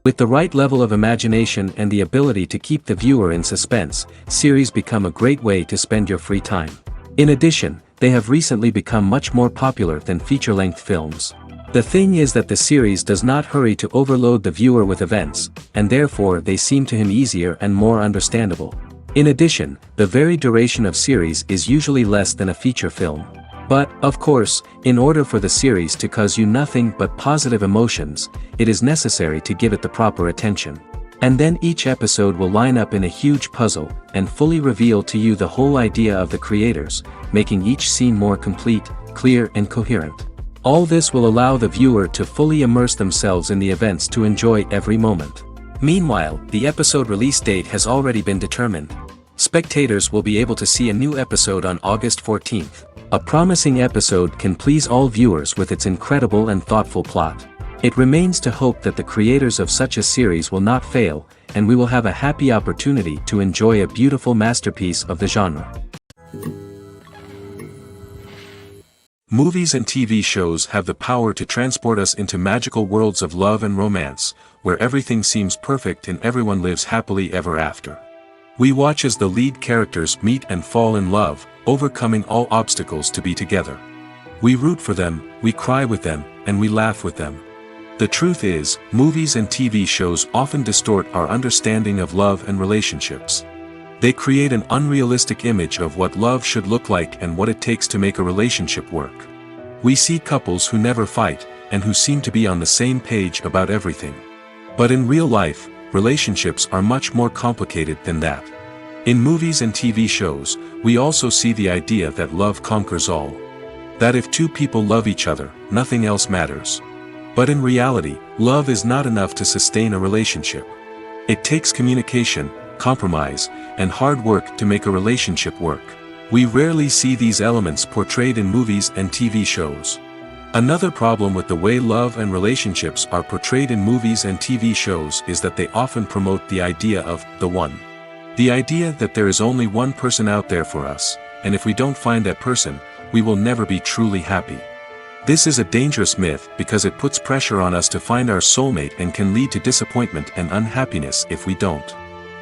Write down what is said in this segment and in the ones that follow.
With the right level of imagination and the ability to keep the viewer in suspense, series become a great way to spend your free time. In addition, they have recently become much more popular than feature-length films. The thing is that the series does not hurry to overload the viewer with events, and therefore they seem to him easier and more understandable. In addition, the very duration of series is usually less than a feature film. But, of course, in order for the series to cause you nothing but positive emotions, it is necessary to give it the proper attention. And then each episode will line up in a huge puzzle, and fully reveal to you the whole idea of the creators, making each scene more complete, clear and coherent. All this will allow the viewer to fully immerse themselves in the events to enjoy every moment. Meanwhile, the episode release date has already been determined. Spectators will be able to see a new episode on August 14th. A promising episode can please all viewers with its incredible and thoughtful plot. It remains to hope that the creators of such a series will not fail, and we will have a happy opportunity to enjoy a beautiful masterpiece of the genre. Movies and TV shows have the power to transport us into magical worlds of love and romance, where everything seems perfect and everyone lives happily ever after. We watch as the lead characters meet and fall in love, overcoming all obstacles to be together. We root for them, we cry with them, and we laugh with them. The truth is, movies and TV shows often distort our understanding of love and relationships. They create an unrealistic image of what love should look like and what it takes to make a relationship work. We see couples who never fight, and who seem to be on the same page about everything. But in real life, relationships are much more complicated than that. In movies and TV shows, we also see the idea that love conquers all. That if two people love each other, nothing else matters. But in reality, love is not enough to sustain a relationship. It takes communication, compromise, and hard work to make a relationship work. We rarely see these elements portrayed in movies and TV shows. Another problem with the way love and relationships are portrayed in movies and TV shows is that they often promote the idea of the one. The idea that there is only one person out there for us, and if we don't find that person, we will never be truly happy. This is a dangerous myth because it puts pressure on us to find our soulmate and can lead to disappointment and unhappiness if we don't.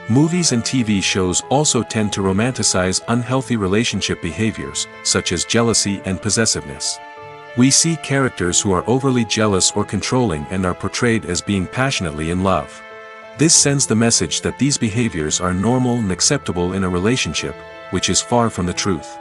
Movies and TV shows also tend to romanticize unhealthy relationship behaviors, such as jealousy and possessiveness. We see characters who are overly jealous or controlling and are portrayed as being passionately in love. This sends the message that these behaviors are normal and acceptable in a relationship, which is far from the truth.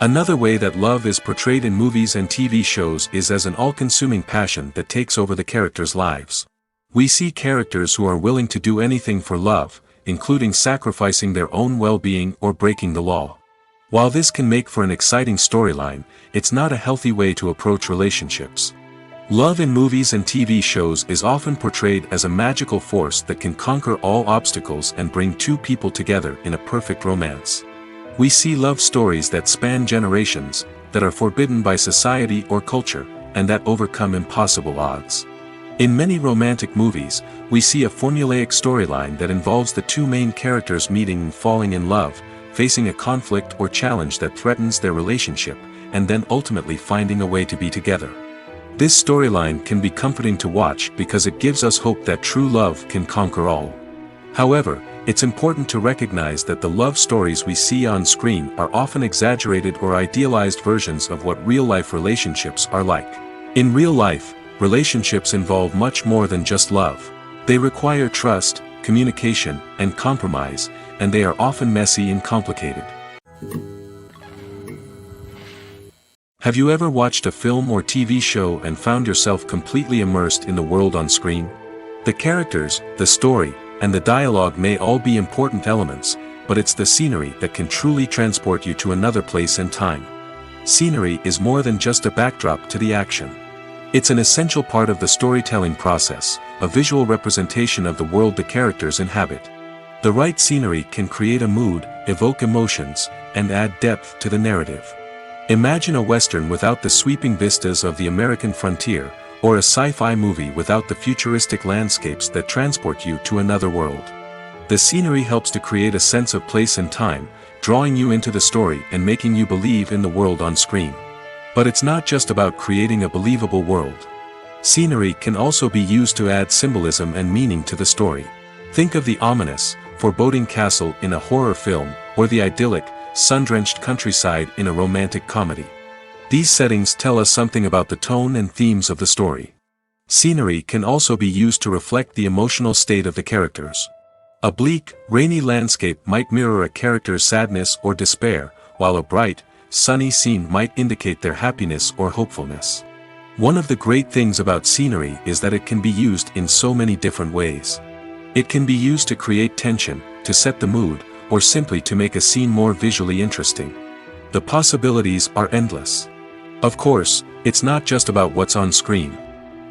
Another way that love is portrayed in movies and TV shows is as an all-consuming passion that takes over the characters' lives. We see characters who are willing to do anything for love, including sacrificing their own well-being or breaking the law. While this can make for an exciting storyline, it's not a healthy way to approach relationships. Love in movies and TV shows is often portrayed as a magical force that can conquer all obstacles and bring two people together in a perfect romance. We see love stories that span generations, that are forbidden by society or culture, and that overcome impossible odds. In many romantic movies, we see a formulaic storyline that involves the two main characters meeting and falling in love, facing a conflict or challenge that threatens their relationship, and then ultimately finding a way to be together. This storyline can be comforting to watch because it gives us hope that true love can conquer all. However, it's important to recognize that the love stories we see on screen are often exaggerated or idealized versions of what real-life relationships are like. In real life, relationships involve much more than just love. They require trust, communication, and compromise, and they are often messy and complicated. Have you ever watched a film or TV show and found yourself completely immersed in the world on screen? The characters, the story, and the dialogue may all be important elements, but it's the scenery that can truly transport you to another place and time. Scenery is more than just a backdrop to the action. It's an essential part of the storytelling process, a visual representation of the world the characters inhabit. The right scenery can create a mood, evoke emotions, and add depth to the narrative. Imagine a Western without the sweeping vistas of the American frontier, or a sci-fi movie without the futuristic landscapes that transport you to another world. The scenery helps to create a sense of place and time, drawing you into the story and making you believe in the world on screen. But it's not just about creating a believable world. Scenery can also be used to add symbolism and meaning to the story. Think of the ominous, foreboding castle in a horror film, or the idyllic, sun-drenched countryside in a romantic comedy. These settings tell us something about the tone and themes of the story. Scenery can also be used to reflect the emotional state of the characters. A bleak, rainy landscape might mirror a character's sadness or despair, while a bright, sunny scene might indicate their happiness or hopefulness. One of the great things about scenery is that it can be used in so many different ways. It can be used to create tension, to set the mood, or simply to make a scene more visually interesting. The possibilities are endless. Of course, it's not just about what's on screen.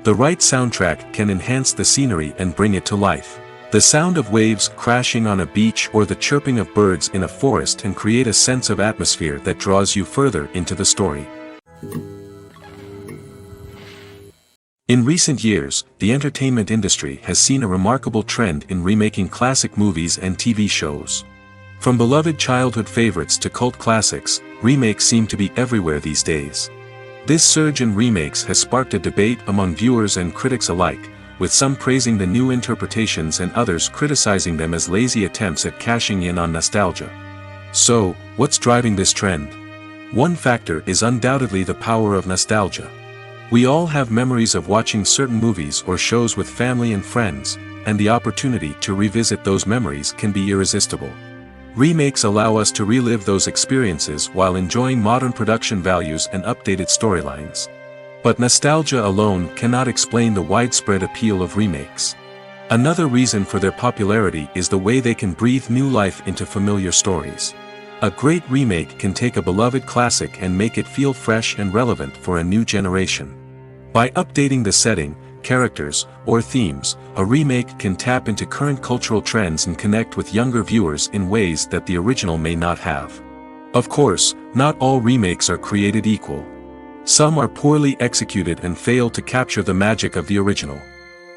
The right soundtrack can enhance the scenery and bring it to life. The sound of waves crashing on a beach or the chirping of birds in a forest can create a sense of atmosphere that draws you further into the story. In recent years, the entertainment industry has seen a remarkable trend in remaking classic movies and TV shows. From beloved childhood favorites to cult classics, remakes seem to be everywhere these days. This surge in remakes has sparked a debate among viewers and critics alike, with some praising the new interpretations and others criticizing them as lazy attempts at cashing in on nostalgia. So, what's driving this trend? One factor is undoubtedly the power of nostalgia. We all have memories of watching certain movies or shows with family and friends, and the opportunity to revisit those memories can be irresistible. Remakes allow us to relive those experiences while enjoying modern production values and updated storylines. But nostalgia alone cannot explain the widespread appeal of remakes. Another reason for their popularity is the way they can breathe new life into familiar stories. A great remake can take a beloved classic and make it feel fresh and relevant for a new generation. By updating the setting, characters, or themes, a remake can tap into current cultural trends and connect with younger viewers in ways that the original may not have. Of course, not all remakes are created equal. Some are poorly executed and fail to capture the magic of the original.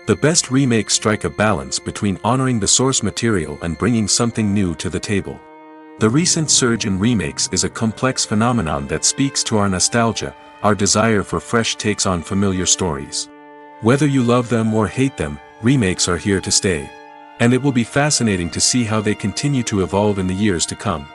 The best remakes strike a balance between honoring the source material and bringing something new to the table. The recent surge in remakes is a complex phenomenon that speaks to our nostalgia, our desire for fresh takes on familiar stories. Whether you love them or hate them, remakes are here to stay. And it will be fascinating to see how they continue to evolve in the years to come.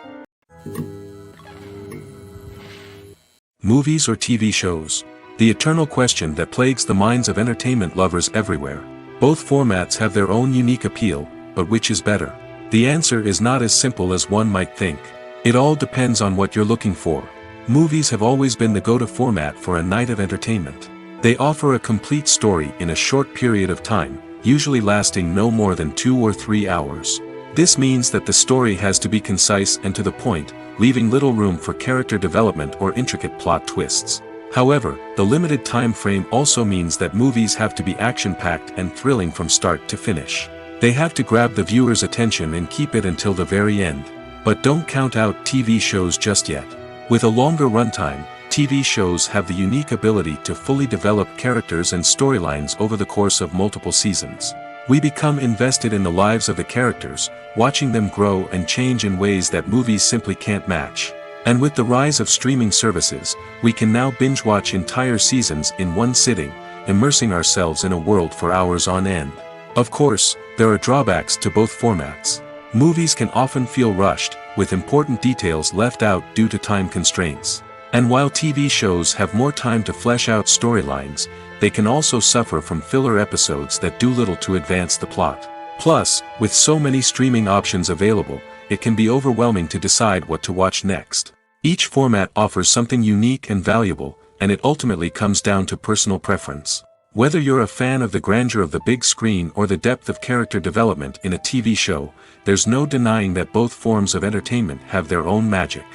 Movies or TV shows? The eternal question that plagues the minds of entertainment lovers everywhere. Both formats have their own unique appeal, but which is better? The answer is not as simple as one might think. It all depends on what you're looking for. Movies have always been the go-to format for a night of entertainment. They offer a complete story in a short period of time, usually lasting no more than 2 or 3 hours. This means that the story has to be concise and to the point, leaving little room for character development or intricate plot twists. However, the limited time frame also means that movies have to be action-packed and thrilling from start to finish. They have to grab the viewer's attention and keep it until the very end. But don't count out TV shows just yet. With a longer runtime, TV shows have the unique ability to fully develop characters and storylines over the course of multiple seasons. We become invested in the lives of the characters, watching them grow and change in ways that movies simply can't match. And with the rise of streaming services, we can now binge-watch entire seasons in one sitting, immersing ourselves in a world for hours on end. Of course, there are drawbacks to both formats. Movies can often feel rushed, with important details left out due to time constraints. And while TV shows have more time to flesh out storylines, they can also suffer from filler episodes that do little to advance the plot. Plus, with so many streaming options available, it can be overwhelming to decide what to watch next. Each format offers something unique and valuable, and it ultimately comes down to personal preference. Whether you're a fan of the grandeur of the big screen or the depth of character development in a TV show, there's no denying that both forms of entertainment have their own magic.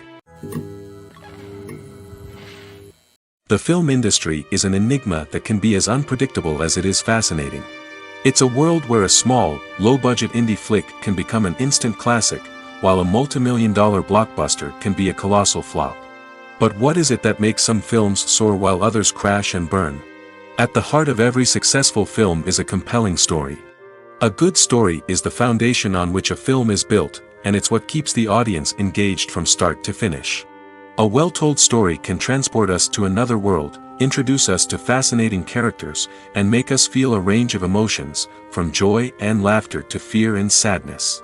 The film industry is an enigma that can be as unpredictable as it is fascinating. It's a world where a small, low-budget indie flick can become an instant classic, while a multi-million-dollar blockbuster can be a colossal flop. But what is it that makes some films soar while others crash and burn? At the heart of every successful film is a compelling story. A good story is the foundation on which a film is built, and it's what keeps the audience engaged from start to finish. A well-told story can transport us to another world, introduce us to fascinating characters, and make us feel a range of emotions, from joy and laughter to fear and sadness.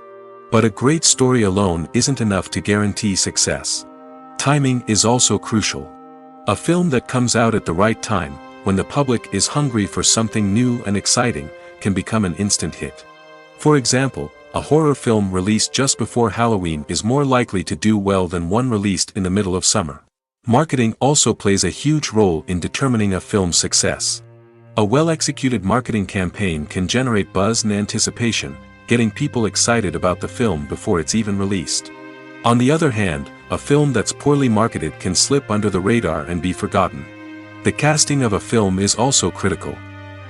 But a great story alone isn't enough to guarantee success. Timing is also crucial. A film that comes out at the right time, when the public is hungry for something new and exciting, can become an instant hit. For example, a horror film released just before Halloween is more likely to do well than one released in the middle of summer. Marketing also plays a huge role in determining a film's success. A well-executed marketing campaign can generate buzz and anticipation, getting people excited about the film before it's even released. On the other hand, a film that's poorly marketed can slip under the radar and be forgotten. The casting of a film is also critical.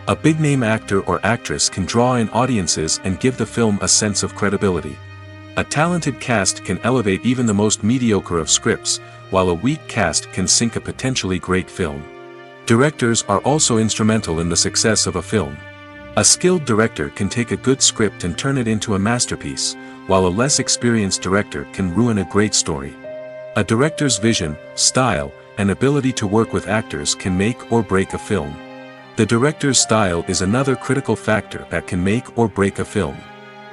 A big-name actor or actress can draw in audiences and give the film a sense of credibility. A talented cast can elevate even the most mediocre of scripts, while a weak cast can sink a potentially great film. Directors are also instrumental in the success of a film. A skilled director can take a good script and turn it into a masterpiece, while a less experienced director can ruin a great story. A director's vision, style, and ability to work with actors can make or break a film. The director's style is another critical factor that can make or break a film.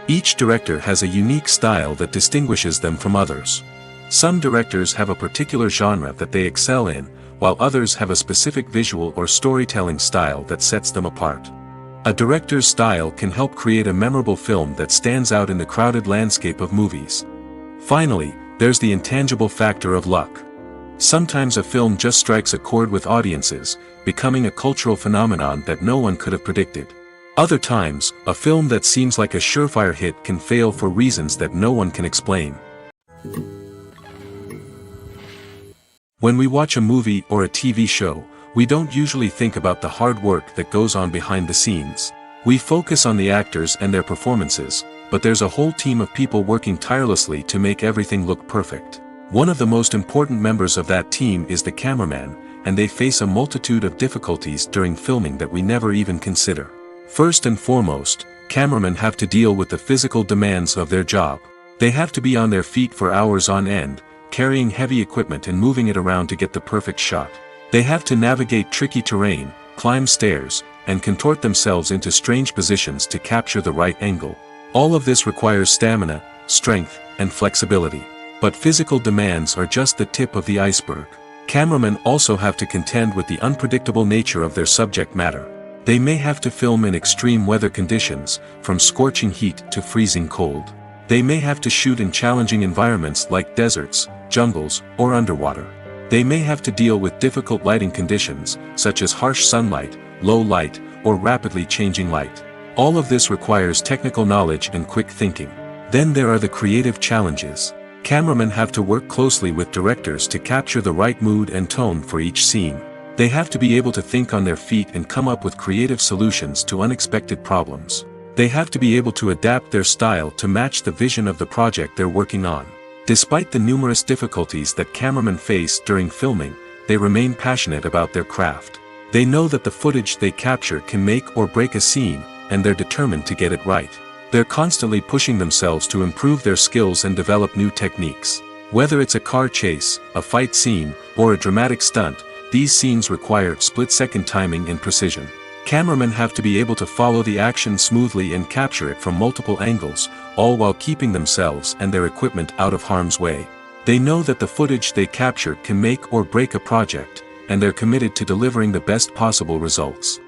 Each director has a unique style that distinguishes them from others. Some directors have a particular genre that they excel in, while others have a specific visual or storytelling style that sets them apart. A director's style can help create a memorable film that stands out in the crowded landscape of movies. Finally, there's the intangible factor of luck. Sometimes a film just strikes a chord with audiences, becoming a cultural phenomenon that no one could have predicted. Other times, a film that seems like a surefire hit can fail for reasons that no one can explain. When we watch a movie or a TV show, we don't usually think about the hard work that goes on behind the scenes. We focus on the actors and their performances, but there's a whole team of people working tirelessly to make everything look perfect. One of the most important members of that team is the cameraman, and they face a multitude of difficulties during filming that we never even consider. First and foremost, cameramen have to deal with the physical demands of their job. They have to be on their feet for hours on end, carrying heavy equipment and moving it around to get the perfect shot. They have to navigate tricky terrain, climb stairs, and contort themselves into strange positions to capture the right angle. All of this requires stamina, strength, and flexibility. But physical demands are just the tip of the iceberg. Cameramen also have to contend with the unpredictable nature of their subject matter. They may have to film in extreme weather conditions, from scorching heat to freezing cold. They may have to shoot in challenging environments like deserts, jungles, or underwater. They may have to deal with difficult lighting conditions, such as harsh sunlight, low light, or rapidly changing light. All of this requires technical knowledge and quick thinking. Then there are the creative challenges. Cameramen have to work closely with directors to capture the right mood and tone for each scene. They have to be able to think on their feet and come up with creative solutions to unexpected problems. They have to be able to adapt their style to match the vision of the project they're working on. Despite the numerous difficulties that cameramen face during filming, they remain passionate about their craft. They know that the footage they capture can make or break a scene, and they're determined to get it right. They're constantly pushing themselves to improve their skills and develop new techniques. Whether it's a car chase, a fight scene, or a dramatic stunt, these scenes require split-second timing and precision. Cameramen have to be able to follow the action smoothly and capture it from multiple angles, all while keeping themselves and their equipment out of harm's way. They know that the footage they capture can make or break a project, and they're committed to delivering the best possible results.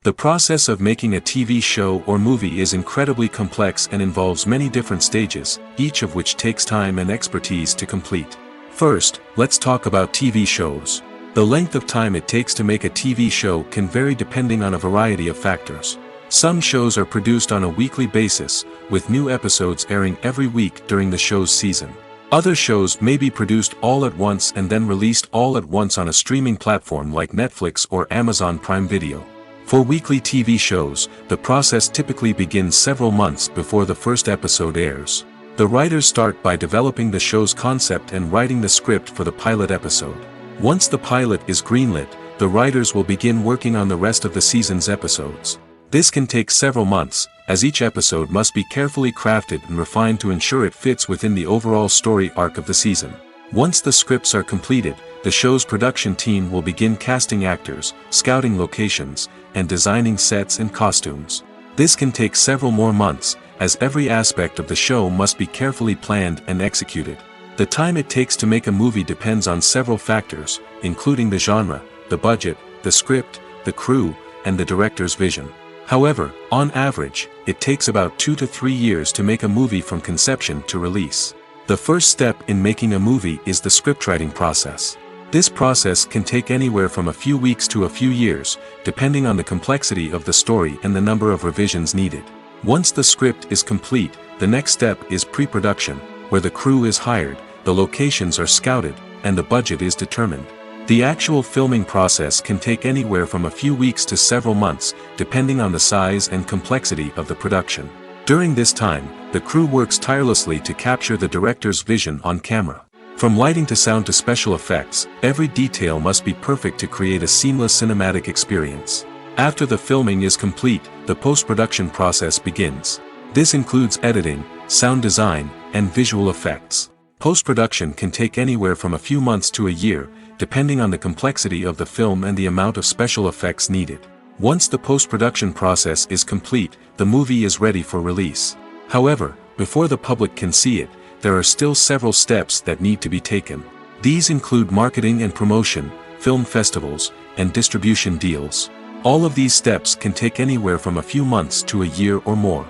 The process of making a TV show or movie is incredibly complex and involves many different stages, each of which takes time and expertise to complete. First, let's talk about TV shows. The length of time it takes to make a TV show can vary depending on a variety of factors. Some shows are produced on a weekly basis, with new episodes airing every week during the show's season. Other shows may be produced all at once and then released all at once on a streaming platform like Netflix or Amazon Prime Video. For weekly TV shows, the process typically begins several months before the first episode airs. The writers start by developing the show's concept and writing the script for the pilot episode. Once the pilot is greenlit, the writers will begin working on the rest of the season's episodes. This can take several months, as each episode must be carefully crafted and refined to ensure it fits within the overall story arc of the season. Once the scripts are completed, the show's production team will begin casting actors, scouting locations, and designing sets and costumes. This can take several more months, as every aspect of the show must be carefully planned and executed. The time it takes to make a movie depends on several factors, including the genre, the budget, the script, the crew, and the director's vision. However, on average, it takes about 2 to 3 years to make a movie from conception to release. The first step in making a movie is the scriptwriting process. This process can take anywhere from a few weeks to a few years, depending on the complexity of the story and the number of revisions needed. Once the script is complete, the next step is pre-production, where the crew is hired, the locations are scouted, and the budget is determined. The actual filming process can take anywhere from a few weeks to several months, depending on the size and complexity of the production. During this time, the crew works tirelessly to capture the director's vision on camera. From lighting to sound to special effects, every detail must be perfect to create a seamless cinematic experience. After the filming is complete, the post-production process begins. This includes editing, sound design, and visual effects. Post-production can take anywhere from a few months to a year, depending on the complexity of the film and the amount of special effects needed. Once the post-production process is complete, the movie is ready for release. However, before the public can see it, there are still several steps that need to be taken. These include marketing and promotion, film festivals, and distribution deals. All of these steps can take anywhere from a few months to a year or more.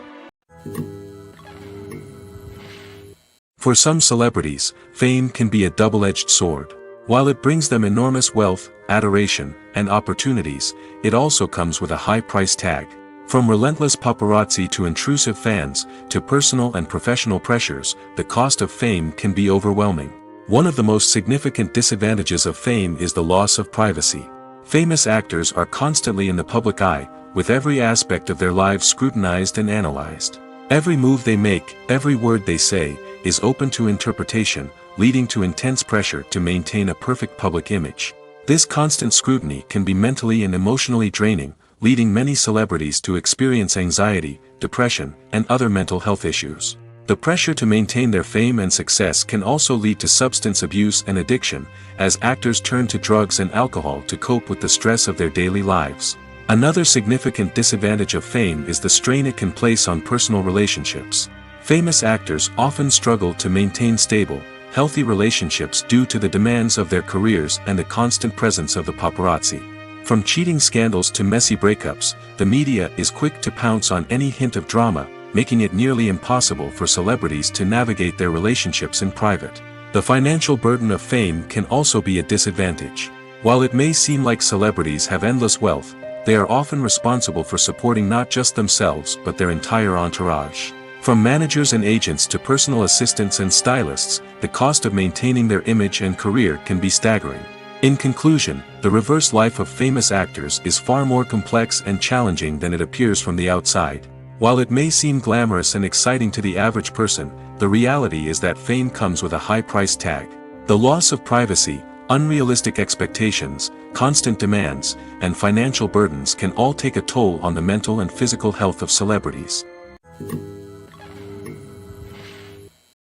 For some celebrities, fame can be a double-edged sword. While it brings them enormous wealth, adoration, and opportunities, it also comes with a high price tag. From relentless paparazzi to intrusive fans, to personal and professional pressures, the cost of fame can be overwhelming. One of the most significant disadvantages of fame is the loss of privacy. Famous actors are constantly in the public eye, with every aspect of their lives scrutinized and analyzed. Every move they make, every word they say, is open to interpretation, leading to intense pressure to maintain a perfect public image. This constant scrutiny can be mentally and emotionally draining, leading many celebrities to experience anxiety, depression, and other mental health issues. The pressure to maintain their fame and success can also lead to substance abuse and addiction, as actors turn to drugs and alcohol to cope with the stress of their daily lives. Another significant disadvantage of fame is the strain it can place on personal relationships. Famous actors often struggle to maintain stable, healthy relationships due to the demands of their careers and the constant presence of the paparazzi. From cheating scandals to messy breakups, the media is quick to pounce on any hint of drama, making it nearly impossible for celebrities to navigate their relationships in private. The financial burden of fame can also be a disadvantage. While it may seem like celebrities have endless wealth, they are often responsible for supporting not just themselves but their entire entourage. From managers and agents to personal assistants and stylists, the cost of maintaining their image and career can be staggering. In conclusion, the reverse life of famous actors is far more complex and challenging than it appears from the outside. While it may seem glamorous and exciting to the average person, the reality is that fame comes with a high price tag. The loss of privacy, unrealistic expectations, constant demands, and financial burdens can all take a toll on the mental and physical health of celebrities.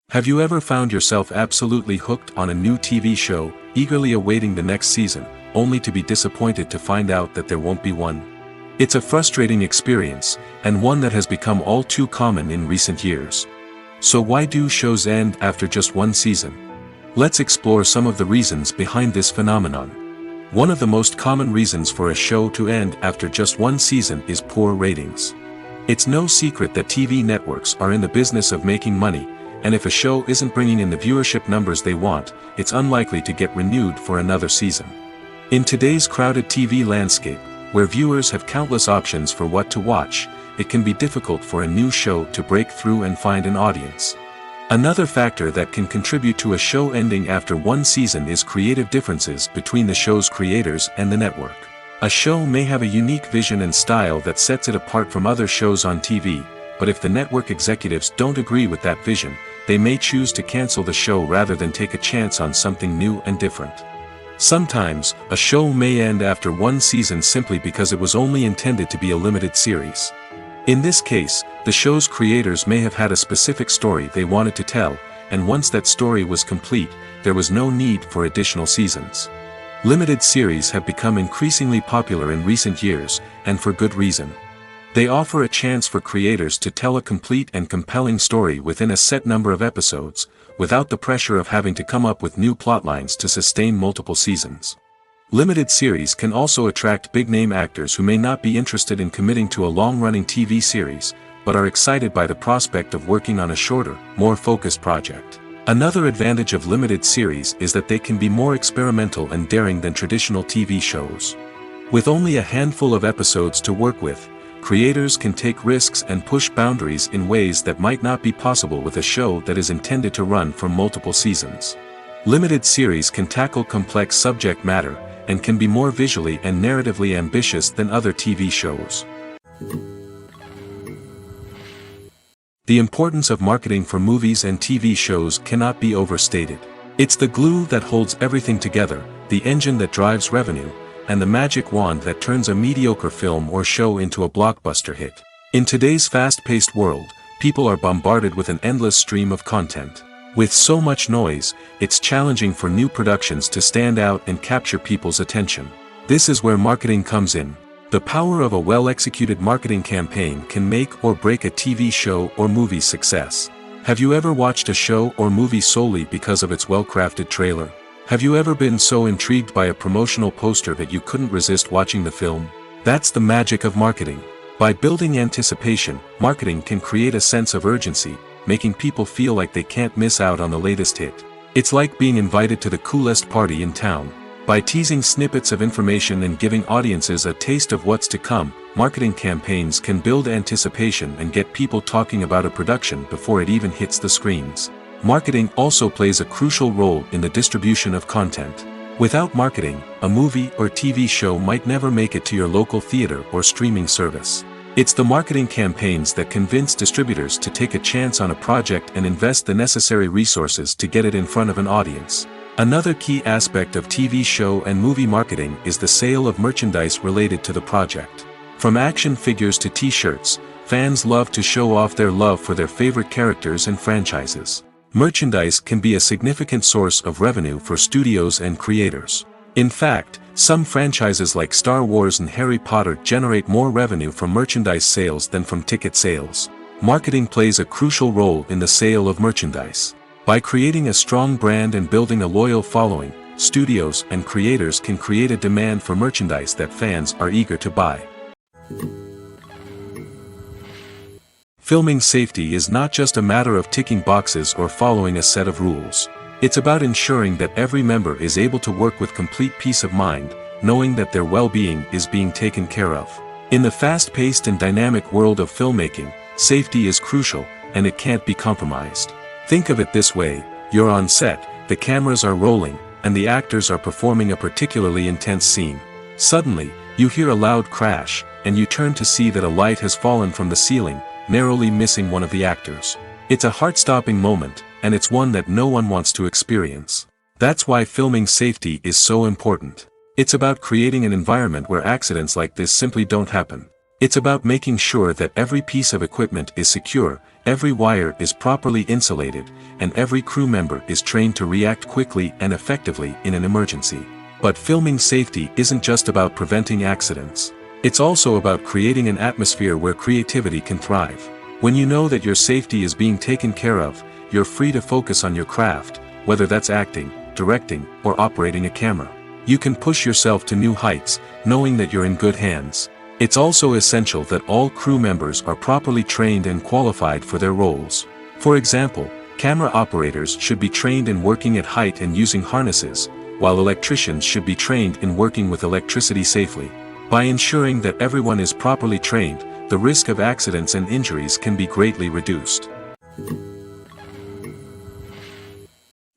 Have you ever found yourself absolutely hooked on a new TV show, eagerly awaiting the next season, only to be disappointed to find out that there won't be one? It's a frustrating experience, and one that has become all too common in recent years. So why do shows end after just one season? Let's explore some of the reasons behind this phenomenon. One of the most common reasons for a show to end after just one season is poor ratings. It's no secret that TV networks are in the business of making money, and if a show isn't bringing in the viewership numbers they want, it's unlikely to get renewed for another season. In today's crowded TV landscape, where viewers have countless options for what to watch, it can be difficult for a new show to break through and find an audience. Another factor that can contribute to a show ending after one season is creative differences between the show's creators and the network. A show may have a unique vision and style that sets it apart from other shows on TV, but if the network executives don't agree with that vision, they may choose to cancel the show rather than take a chance on something new and different. Sometimes, a show may end after one season simply because it was only intended to be a limited series. In this case, the show's creators may have had a specific story they wanted to tell, and once that story was complete, there was no need for additional seasons. Limited series have become increasingly popular in recent years, and for good reason. They offer a chance for creators to tell a complete and compelling story within a set number of episodes, without the pressure of having to come up with new plotlines to sustain multiple seasons. Limited series can also attract big-name actors who may not be interested in committing to a long-running TV series, but are excited by the prospect of working on a shorter, more focused project. Another advantage of limited series is that they can be more experimental and daring than traditional TV shows. With only a handful of episodes to work with, creators can take risks and push boundaries in ways that might not be possible with a show that is intended to run for multiple seasons. Limited series can tackle complex subject matter, and can be more visually and narratively ambitious than other TV shows. The importance of marketing for movies and TV shows cannot be overstated. It's the glue that holds everything together, the engine that drives revenue, and the magic wand that turns a mediocre film or show into a blockbuster hit. In today's fast-paced world, people are bombarded with an endless stream of content. With so much noise, it's challenging for new productions to stand out and capture people's attention. This is where marketing comes in. The power of a well-executed marketing campaign can make or break a TV show or movie's success. Have you ever watched a show or movie solely because of its well-crafted trailer? Have you ever been so intrigued by a promotional poster that you couldn't resist watching the film? That's the magic of marketing. By building anticipation, marketing can create a sense of urgency, making people feel like they can't miss out on the latest hit. It's like being invited to the coolest party in town. By teasing snippets of information and giving audiences a taste of what's to come, marketing campaigns can build anticipation and get people talking about a production before it even hits the screens. Marketing also plays a crucial role in the distribution of content. Without marketing, a movie or TV show might never make it to your local theater or streaming service. It's the marketing campaigns that convince distributors to take a chance on a project and invest the necessary resources to get it in front of an audience. Another key aspect of TV show and movie marketing is the sale of merchandise related to the project. From action figures to t-shirts, fans love to show off their love for their favorite characters and franchises. Merchandise can be a significant source of revenue for studios and creators. In fact, some franchises like Star Wars and Harry Potter generate more revenue from merchandise sales than from ticket sales. Marketing plays a crucial role in the sale of merchandise. By creating a strong brand and building a loyal following, studios and creators can create a demand for merchandise that fans are eager to buy. Filming safety is not just a matter of ticking boxes or following a set of rules. It's about ensuring that every member is able to work with complete peace of mind, knowing that their well-being is being taken care of. In the fast-paced and dynamic world of filmmaking, safety is crucial, and it can't be compromised. Think of it this way: you're on set, the cameras are rolling, and the actors are performing a particularly intense scene. Suddenly, you hear a loud crash, and you turn to see that a light has fallen from the ceiling, narrowly missing one of the actors. It's a heart-stopping moment, and it's one that no one wants to experience. That's why filming safety is so important. It's about creating an environment where accidents like this simply don't happen. It's about making sure that every piece of equipment is secure, every wire is properly insulated, and every crew member is trained to react quickly and effectively in an emergency. But filming safety isn't just about preventing accidents. It's also about creating an atmosphere where creativity can thrive. When you know that your safety is being taken care of, you're free to focus on your craft, whether that's acting, directing, or operating a camera. You can push yourself to new heights, knowing that you're in good hands. It's also essential that all crew members are properly trained and qualified for their roles. For example, camera operators should be trained in working at height and using harnesses, while electricians should be trained in working with electricity safely. By ensuring that everyone is properly trained, the risk of accidents and injuries can be greatly reduced.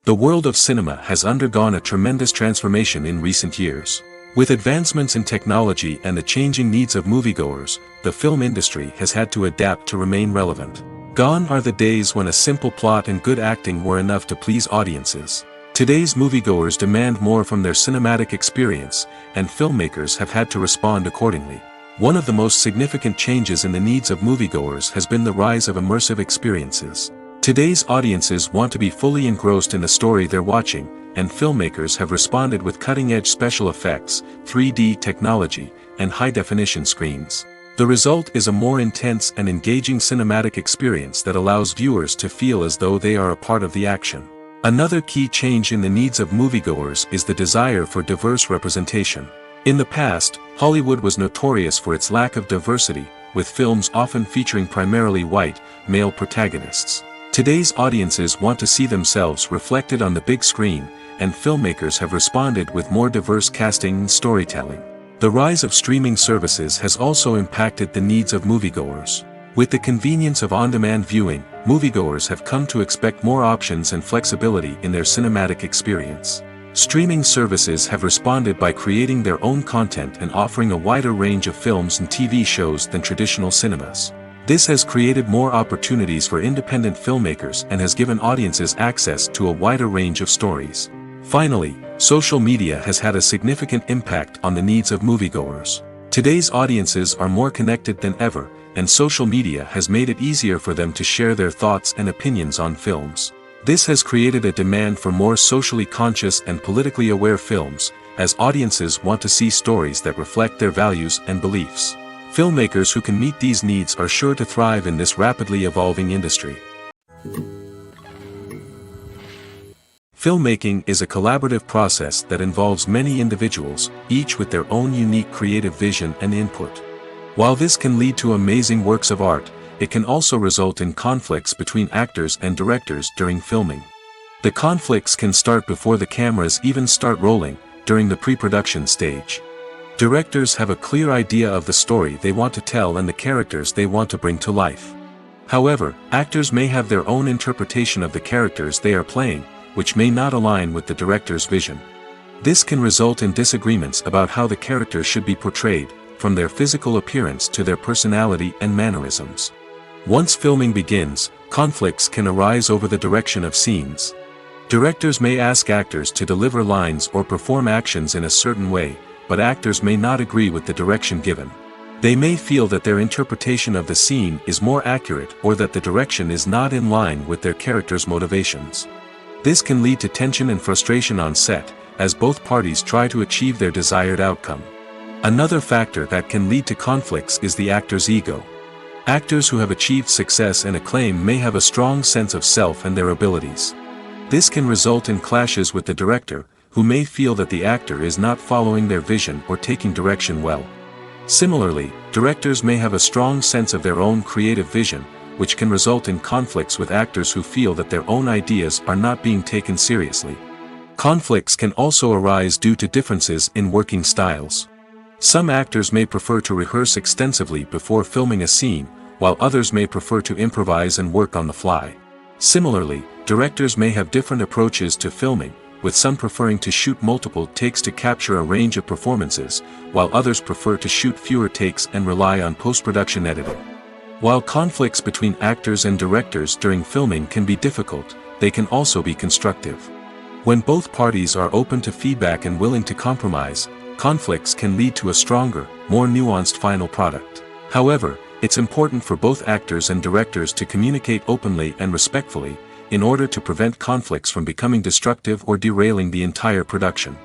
The world of cinema has undergone a tremendous transformation in recent years. With advancements in technology and the changing needs of moviegoers, the film industry has had to adapt to remain relevant. Gone are the days when a simple plot and good acting were enough to please audiences. Today's moviegoers demand more from their cinematic experience, and filmmakers have had to respond accordingly. One of the most significant changes in the needs of moviegoers has been the rise of immersive experiences. Today's audiences want to be fully engrossed in the story they're watching, and filmmakers have responded with cutting-edge special effects, 3D technology, and high-definition screens. The result is a more intense and engaging cinematic experience that allows viewers to feel as though they are a part of the action. Another key change in the needs of moviegoers is the desire for diverse representation. In the past, Hollywood was notorious for its lack of diversity, with films often featuring primarily white, male protagonists. Today's audiences want to see themselves reflected on the big screen, and filmmakers have responded with more diverse casting and storytelling. The rise of streaming services has also impacted the needs of moviegoers. With the convenience of on-demand viewing, moviegoers have come to expect more options and flexibility in their cinematic experience. Streaming services have responded by creating their own content and offering a wider range of films and TV shows than traditional cinemas. This has created more opportunities for independent filmmakers and has given audiences access to a wider range of stories. Finally, social media has had a significant impact on the needs of moviegoers. Today's audiences are more connected than ever, and social media has made it easier for them to share their thoughts and opinions on films. This has created a demand for more socially conscious and politically aware films, as audiences want to see stories that reflect their values and beliefs. Filmmakers who can meet these needs are sure to thrive in this rapidly evolving industry. Filmmaking is a collaborative process that involves many individuals, each with their own unique creative vision and input. While this can lead to amazing works of art, it can also result in conflicts between actors and directors during filming. The conflicts can start before the cameras even start rolling, during the pre-production stage. Directors have a clear idea of the story they want to tell and the characters they want to bring to life. However, actors may have their own interpretation of the characters they are playing, which may not align with the director's vision. This can result in disagreements about how the characters should be portrayed, from their physical appearance to their personality and mannerisms. Once filming begins, conflicts can arise over the direction of scenes. Directors may ask actors to deliver lines or perform actions in a certain way, but actors may not agree with the direction given. They may feel that their interpretation of the scene is more accurate or that the direction is not in line with their character's motivations. This can lead to tension and frustration on set, as both parties try to achieve their desired outcome. Another factor that can lead to conflicts is the actor's ego. Actors who have achieved success and acclaim may have a strong sense of self and their abilities. This can result in clashes with the director, who may feel that the actor is not following their vision or taking direction well. Similarly, directors may have a strong sense of their own creative vision, which can result in conflicts with actors who feel that their own ideas are not being taken seriously. Conflicts can also arise due to differences in working styles. Some actors may prefer to rehearse extensively before filming a scene, while others may prefer to improvise and work on the fly. Similarly, directors may have different approaches to filming, with some preferring to shoot multiple takes to capture a range of performances, while others prefer to shoot fewer takes and rely on post-production editing. While conflicts between actors and directors during filming can be difficult, they can also be constructive. When both parties are open to feedback and willing to compromise, conflicts can lead to a stronger, more nuanced final product. However, it's important for both actors and directors to communicate openly and respectfully, in order to prevent conflicts from becoming destructive or derailing the entire production.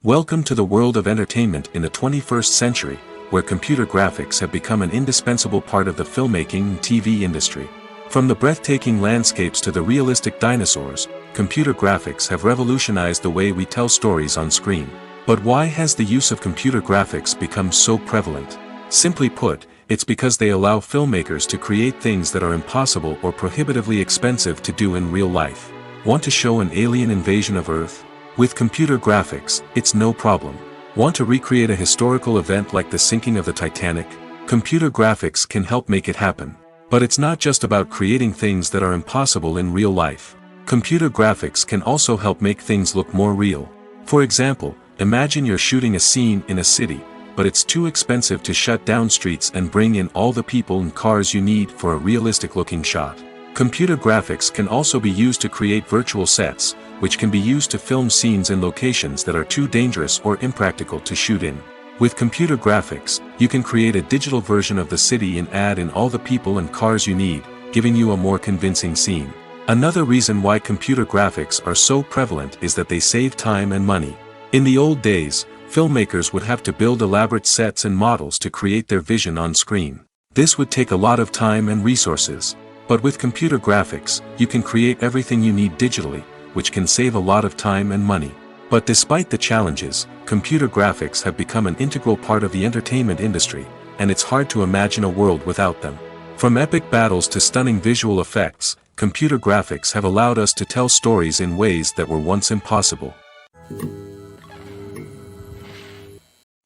Welcome to the world of entertainment in the 21st century, where computer graphics have become an indispensable part of the filmmaking and TV industry. From the breathtaking landscapes to the realistic dinosaurs, computer graphics have revolutionized the way we tell stories on screen. But why has the use of computer graphics become so prevalent? Simply put, it's because they allow filmmakers to create things that are impossible or prohibitively expensive to do in real life. Want to show an alien invasion of Earth? With computer graphics, it's no problem. Want to recreate a historical event like the sinking of the Titanic? Computer graphics can help make it happen. But it's not just about creating things that are impossible in real life. Computer graphics can also help make things look more real. For example, imagine you're shooting a scene in a city, but it's too expensive to shut down streets and bring in all the people and cars you need for a realistic-looking shot. Computer graphics can also be used to create virtual sets, which can be used to film scenes in locations that are too dangerous or impractical to shoot in. With computer graphics, you can create a digital version of the city and add in all the people and cars you need, giving you a more convincing scene. Another reason why computer graphics are so prevalent is that they save time and money. In the old days, filmmakers would have to build elaborate sets and models to create their vision on screen. This would take a lot of time and resources. But with computer graphics, you can create everything you need digitally, which can save a lot of time and money. But despite the challenges, computer graphics have become an integral part of the entertainment industry, and it's hard to imagine a world without them. From epic battles to stunning visual effects, computer graphics have allowed us to tell stories in ways that were once impossible.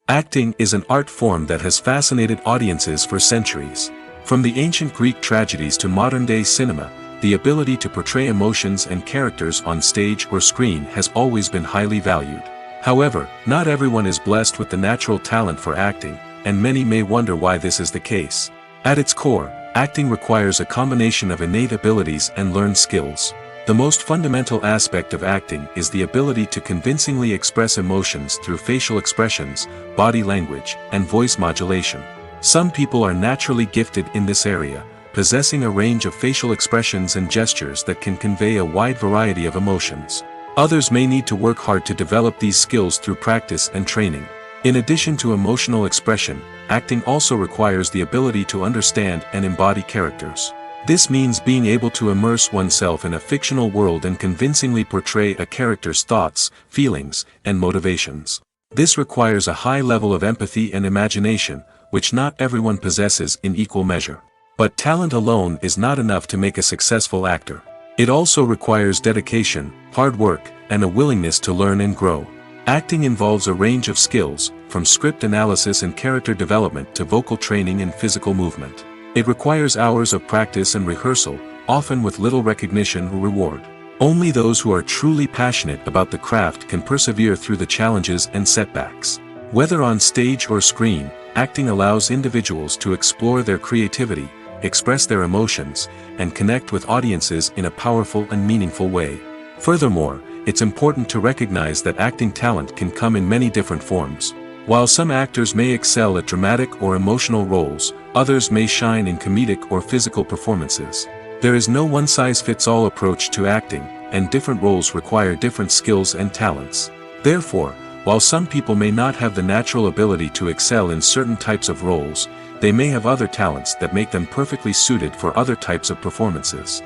Acting is an art form that has fascinated audiences for centuries. From the ancient Greek tragedies to modern-day cinema, the ability to portray emotions and characters on stage or screen has always been highly valued. However, not everyone is blessed with the natural talent for acting, and many may wonder why this is the case. At its core, acting requires a combination of innate abilities and learned skills. The most fundamental aspect of acting is the ability to convincingly express emotions through facial expressions, body language, and voice modulation. Some people are naturally gifted in this area, possessing a range of facial expressions and gestures that can convey a wide variety of emotions. Others may need to work hard to develop these skills through practice and training. In addition to emotional expression, acting also requires the ability to understand and embody characters. This means being able to immerse oneself in a fictional world and convincingly portray a character's thoughts, feelings, and motivations. This requires a high level of empathy and imagination, which not everyone possesses in equal measure. But talent alone is not enough to make a successful actor. It also requires dedication, hard work, and a willingness to learn and grow. Acting involves a range of skills, from script analysis and character development to vocal training and physical movement. It requires hours of practice and rehearsal, often with little recognition or reward. Only those who are truly passionate about the craft can persevere through the challenges and setbacks. Whether on stage or screen, acting allows individuals to explore their creativity, express their emotions, and connect with audiences in a powerful and meaningful way. Furthermore, it's important to recognize that acting talent can come in many different forms. While some actors may excel at dramatic or emotional roles, others may shine in comedic or physical performances. There is no one-size-fits-all approach to acting, and different roles require different skills and talents. Therefore, while some people may not have the natural ability to excel in certain types of roles, they may have other talents that make them perfectly suited for other types of performances.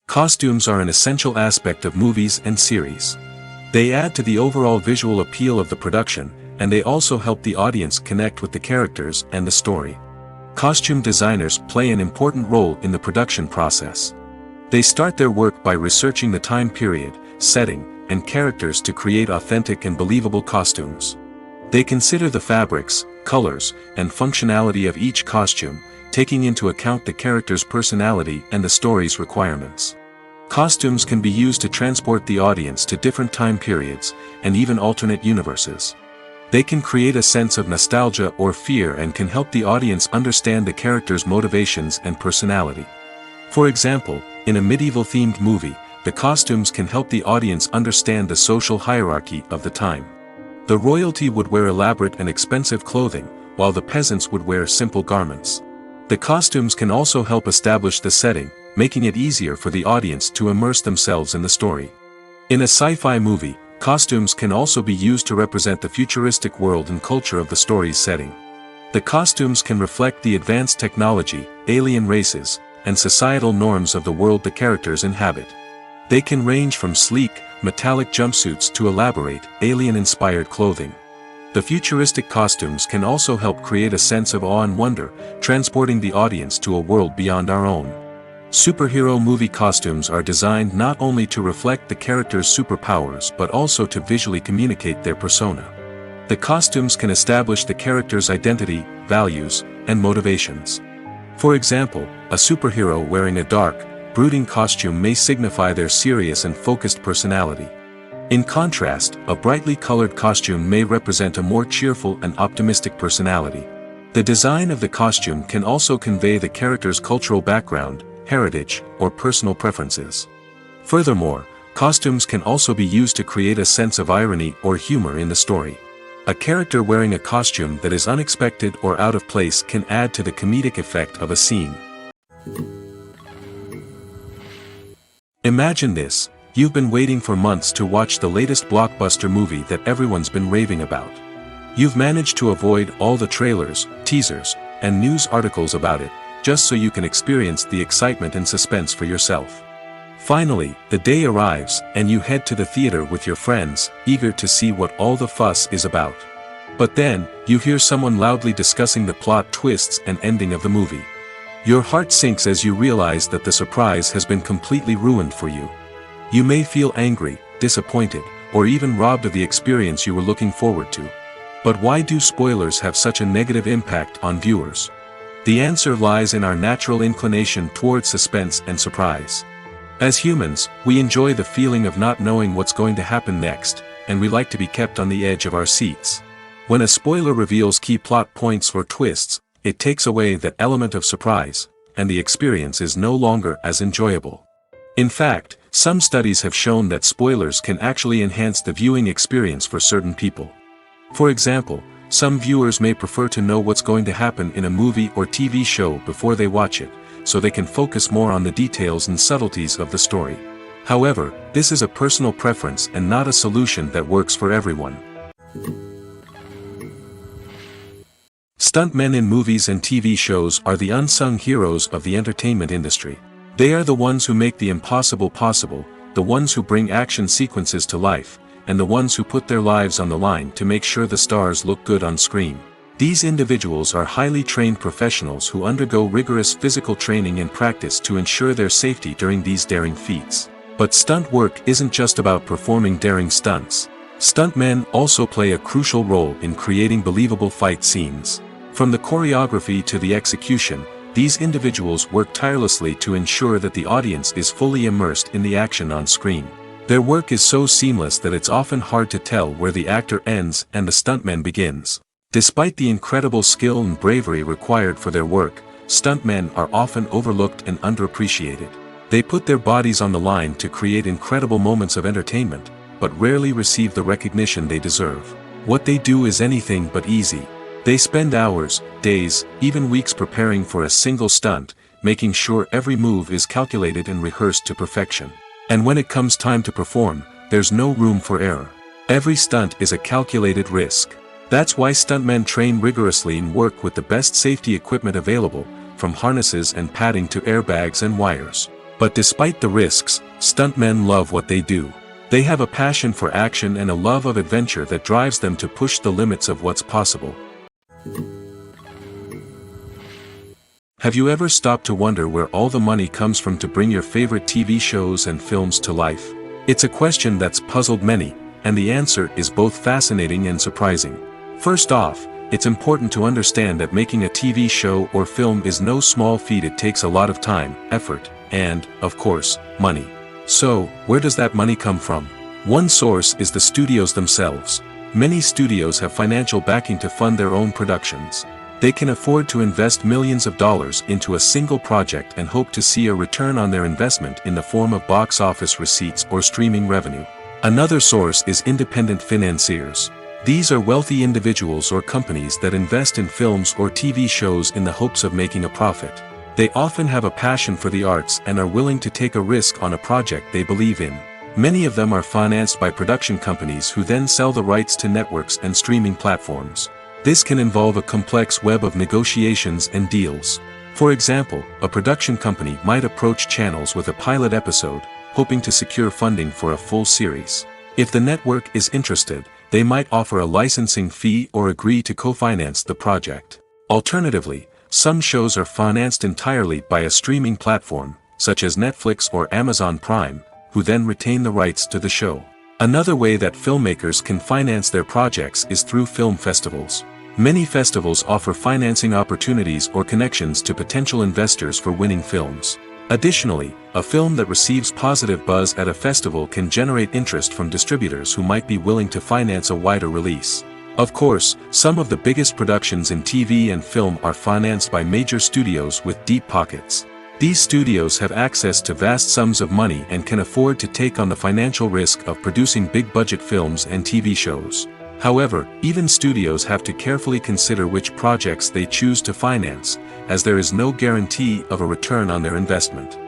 Costumes are an essential aspect of movies and series. They add to the overall visual appeal of the production, and they also help the audience connect with the characters and the story. Costume designers play an important role in the production process. They start their work by researching the time period, setting, and characters to create authentic and believable costumes. They consider the fabrics, colors, and functionality of each costume, taking into account the character's personality and the story's requirements. Costumes can be used to transport the audience to different time periods, and even alternate universes. They can create a sense of nostalgia or fear and can help the audience understand the character's motivations and personality. For example, in a medieval-themed movie, the costumes can help the audience understand the social hierarchy of the time. The royalty would wear elaborate and expensive clothing, while the peasants would wear simple garments. The costumes can also help establish the setting, making it easier for the audience to immerse themselves in the story. In a sci-fi movie, costumes can also be used to represent the futuristic world and culture of the story's setting. The costumes can reflect the advanced technology, alien races, and societal norms of the world the characters inhabit. They can range from sleek, metallic jumpsuits to elaborate, alien-inspired clothing. The futuristic costumes can also help create a sense of awe and wonder, transporting the audience to a world beyond our own. Superhero movie costumes are designed not only to reflect the character's superpowers but also to visually communicate their persona. The costumes can establish the character's identity, values, and motivations. For example, a superhero wearing a dark, brooding costume may signify their serious and focused personality. In contrast, a brightly colored costume may represent a more cheerful and optimistic personality. The design of the costume can also convey the character's cultural background, heritage, or personal preferences. Furthermore, Costumes can also be used to create a sense of irony or humor in the story. A character wearing a costume that is unexpected or out of place can add to the comedic effect of a scene. Imagine this: you've been waiting for months to watch the latest blockbuster movie that everyone's been raving about. You've managed to avoid all the trailers, teasers, and news articles about it, just so you can experience the excitement and suspense for yourself. Finally, the day arrives, and you head to the theater with your friends, eager to see what all the fuss is about. But then, you hear someone loudly discussing the plot twists and ending of the movie. Your heart sinks as you realize that the surprise has been completely ruined for you. You may feel angry, disappointed, or even robbed of the experience you were looking forward to. But why do spoilers have such a negative impact on viewers? The answer lies in our natural inclination toward suspense and surprise. As humans, we enjoy the feeling of not knowing what's going to happen next, and we like to be kept on the edge of our seats. When a spoiler reveals key plot points or twists, it takes away that element of surprise, and the experience is no longer as enjoyable. In fact, some studies have shown that spoilers can actually enhance the viewing experience for certain people. For example, some viewers may prefer to know what's going to happen in a movie or TV show before they watch it, so they can focus more on the details and subtleties of the story. However, this is a personal preference and not a solution that works for everyone. Stuntmen in movies and TV shows are the unsung heroes of the entertainment industry. They are the ones who make the impossible possible, the ones who bring action sequences to life, and the ones who put their lives on the line to make sure the stars look good on screen. These individuals are highly trained professionals who undergo rigorous physical training and practice to ensure their safety during these daring feats. But stunt work isn't just about performing daring stunts. Stuntmen also play a crucial role in creating believable fight scenes. From the choreography to the execution, these individuals work tirelessly to ensure that the audience is fully immersed in the action on screen. Their work is so seamless that it's often hard to tell where the actor ends and the stuntman begins. Despite the incredible skill and bravery required for their work, stuntmen are often overlooked and underappreciated. They put their bodies on the line to create incredible moments of entertainment, but rarely receive the recognition they deserve. What they do is anything but easy. They spend hours, days, even weeks preparing for a single stunt, making sure every move is calculated and rehearsed to perfection. And when it comes time to perform, there's no room for error. Every stunt is a calculated risk. That's why stuntmen train rigorously and work with the best safety equipment available, from harnesses and padding to airbags and wires. But despite the risks, stuntmen love what they do. They have a passion for action and a love of adventure that drives them to push the limits of what's possible. Have you ever stopped to wonder where all the money comes from to bring your favorite TV shows and films to life? It's a question that's puzzled many, and the answer is both fascinating and surprising. First off, it's important to understand that making a TV show or film is no small feat. It takes a lot of time, effort, and, of course, money. So, where does that money come from? One source is the studios themselves. Many studios have financial backing to fund their own productions. They can afford to invest millions of dollars into a single project and hope to see a return on their investment in the form of box office receipts or streaming revenue. Another source is independent financiers. These are wealthy individuals or companies that invest in films or TV shows in the hopes of making a profit. They often have a passion for the arts and are willing to take a risk on a project they believe in. Many of them are financed by production companies who then sell the rights to networks and streaming platforms. This can involve a complex web of negotiations and deals. For example, a production company might approach channels with a pilot episode, hoping to secure funding for a full series. If the network is interested, they might offer a licensing fee or agree to co-finance the project. Alternatively, some shows are financed entirely by a streaming platform, such as Netflix or Amazon Prime, who then retain the rights to the show. Another way that filmmakers can finance their projects is through film festivals. Many festivals offer financing opportunities or connections to potential investors for winning films. Additionally, a film that receives positive buzz at a festival can generate interest from distributors who might be willing to finance a wider release. Of course, some of the biggest productions in TV and film are financed by major studios with deep pockets. These studios have access to vast sums of money and can afford to take on the financial risk of producing big-budget films and TV shows. However, even studios have to carefully consider which projects they choose to finance, as there is no guarantee of a return on their investment.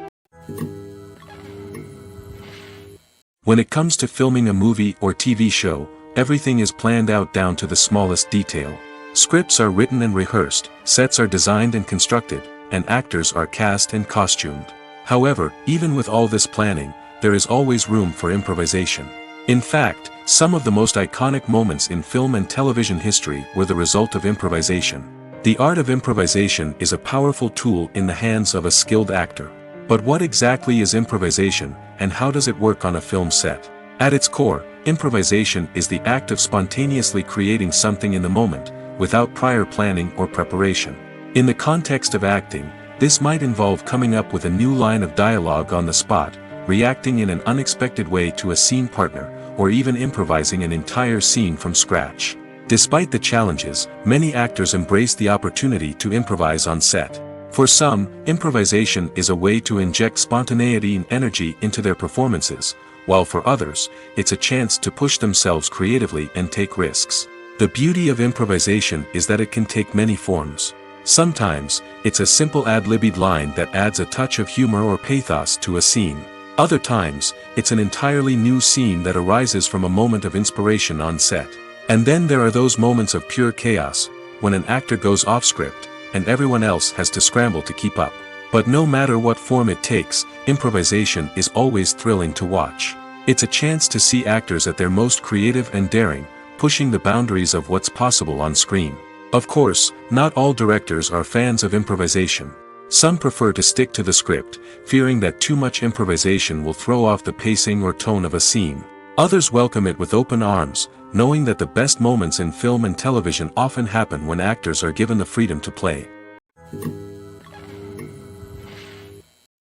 When it comes to filming a movie or TV show, everything is planned out down to the smallest detail. Scripts are written and rehearsed, sets are designed and constructed, and actors are cast and costumed. However, even with all this planning, there is always room for improvisation. In fact, some of the most iconic moments in film and television history were the result of improvisation. The art of improvisation is a powerful tool in the hands of a skilled actor. But what exactly is improvisation, and how does it work on a film set? At its core, improvisation is the act of spontaneously creating something in the moment, without prior planning or preparation. In the context of acting, this might involve coming up with a new line of dialogue on the spot, reacting in an unexpected way to a scene partner, or even improvising an entire scene from scratch. Despite the challenges, many actors embrace the opportunity to improvise on set. For some, improvisation is a way to inject spontaneity and energy into their performances, while for others, it's a chance to push themselves creatively and take risks. The beauty of improvisation is that it can take many forms. Sometimes, it's a simple ad-libbed line that adds a touch of humor or pathos to a scene. Other times, it's an entirely new scene that arises from a moment of inspiration on set. And then there are those moments of pure chaos, when an actor goes off script, and everyone else has to scramble to keep up. But no matter what form it takes, improvisation is always thrilling to watch. It's a chance to see actors at their most creative and daring, pushing the boundaries of what's possible on screen. Of course, not all directors are fans of improvisation. Some prefer to stick to the script, fearing that too much improvisation will throw off the pacing or tone of a scene. Others welcome it with open arms, knowing that the best moments in film and television often happen when actors are given the freedom to play.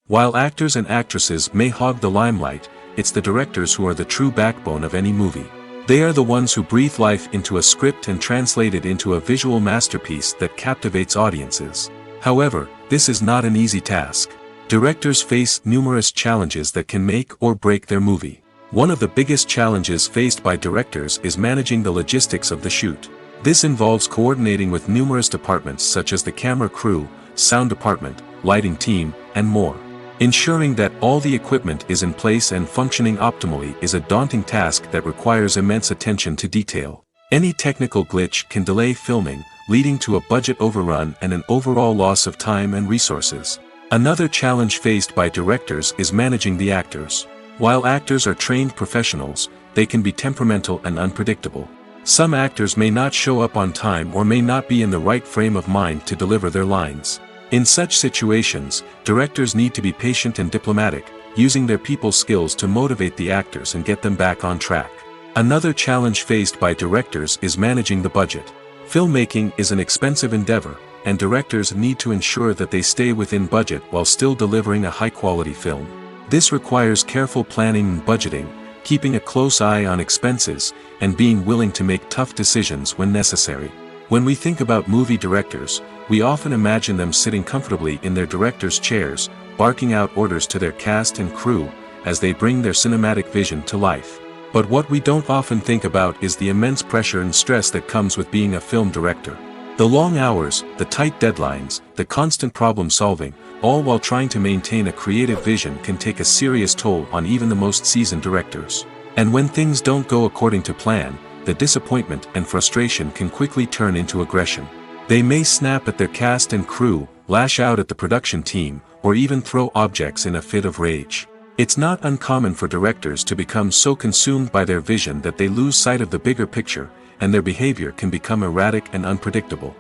While actors and actresses may hog the limelight, it's the directors who are the true backbone of any movie. They are the ones who breathe life into a script and translate it into a visual masterpiece that captivates audiences. However, this is not an easy task. Directors face numerous challenges that can make or break their movie. One of the biggest challenges faced by directors is managing the logistics of the shoot. This involves coordinating with numerous departments such as the camera crew, sound department, lighting team, and more. Ensuring that all the equipment is in place and functioning optimally is a daunting task that requires immense attention to detail. Any technical glitch can delay filming, leading to a budget overrun and an overall loss of time and resources. Another challenge faced by directors is managing the actors. While actors are trained professionals, they can be temperamental and unpredictable. Some actors may not show up on time or may not be in the right frame of mind to deliver their lines. In such situations, directors need to be patient and diplomatic, using their people skills to motivate the actors and get them back on track. Another challenge faced by directors is managing the budget. Filmmaking is an expensive endeavor, and directors need to ensure that they stay within budget while still delivering a high-quality film. This requires careful planning and budgeting, keeping a close eye on expenses, and being willing to make tough decisions when necessary. When we think about movie directors, we often imagine them sitting comfortably in their director's chairs, barking out orders to their cast and crew, as they bring their cinematic vision to life. But what we don't often think about is the immense pressure and stress that comes with being a film director. The long hours, the tight deadlines, the constant problem solving, all while trying to maintain a creative vision can take a serious toll on even the most seasoned directors. And when things don't go according to plan, the disappointment and frustration can quickly turn into aggression. They may snap at their cast and crew, lash out at the production team, or even throw objects in a fit of rage. It's not uncommon for directors to become so consumed by their vision that they lose sight of the bigger picture, and their behavior can become erratic and unpredictable.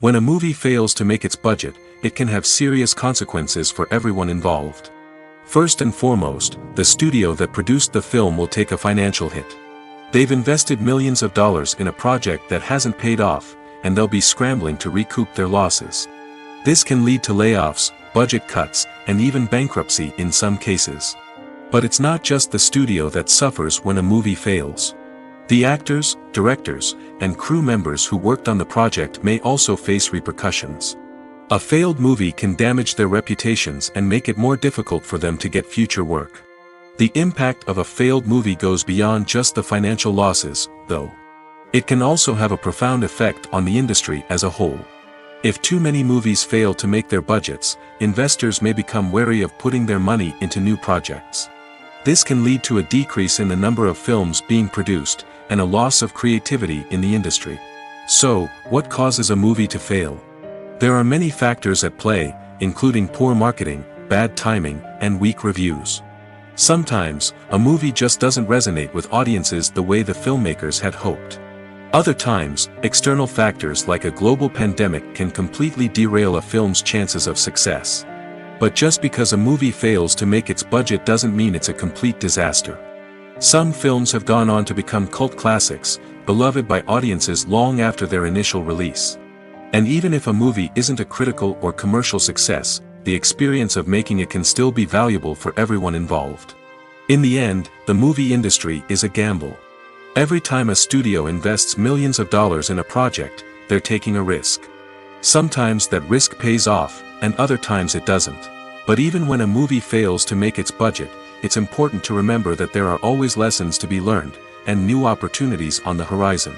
When a movie fails to make its budget, it can have serious consequences for everyone involved. First and foremost, the studio that produced the film will take a financial hit. They've invested millions of dollars in a project that hasn't paid off, and they'll be scrambling to recoup their losses. This can lead to layoffs, budget cuts, and even bankruptcy in some cases. But it's not just the studio that suffers when a movie fails. The actors, directors, and crew members who worked on the project may also face repercussions. A failed movie can damage their reputations and make it more difficult for them to get future work. The impact of a failed movie goes beyond just the financial losses, though. It can also have a profound effect on the industry as a whole. If too many movies fail to make their budgets, investors may become wary of putting their money into new projects. This can lead to a decrease in the number of films being produced, and a loss of creativity in the industry. So, what causes a movie to fail? There are many factors at play, including poor marketing, bad timing, and weak reviews. Sometimes, a movie just doesn't resonate with audiences the way the filmmakers had hoped. Other times, external factors like a global pandemic can completely derail a film's chances of success. But just because a movie fails to make its budget doesn't mean it's a complete disaster. Some films have gone on to become cult classics, beloved by audiences long after their initial release. And even if a movie isn't a critical or commercial success, the experience of making it can still be valuable for everyone involved. In the end, the movie industry is a gamble. Every time a studio invests millions of dollars in a project, they're taking a risk. Sometimes that risk pays off, and other times it doesn't. But even when a movie fails to make its budget, it's important to remember that there are always lessons to be learned, and new opportunities on the horizon.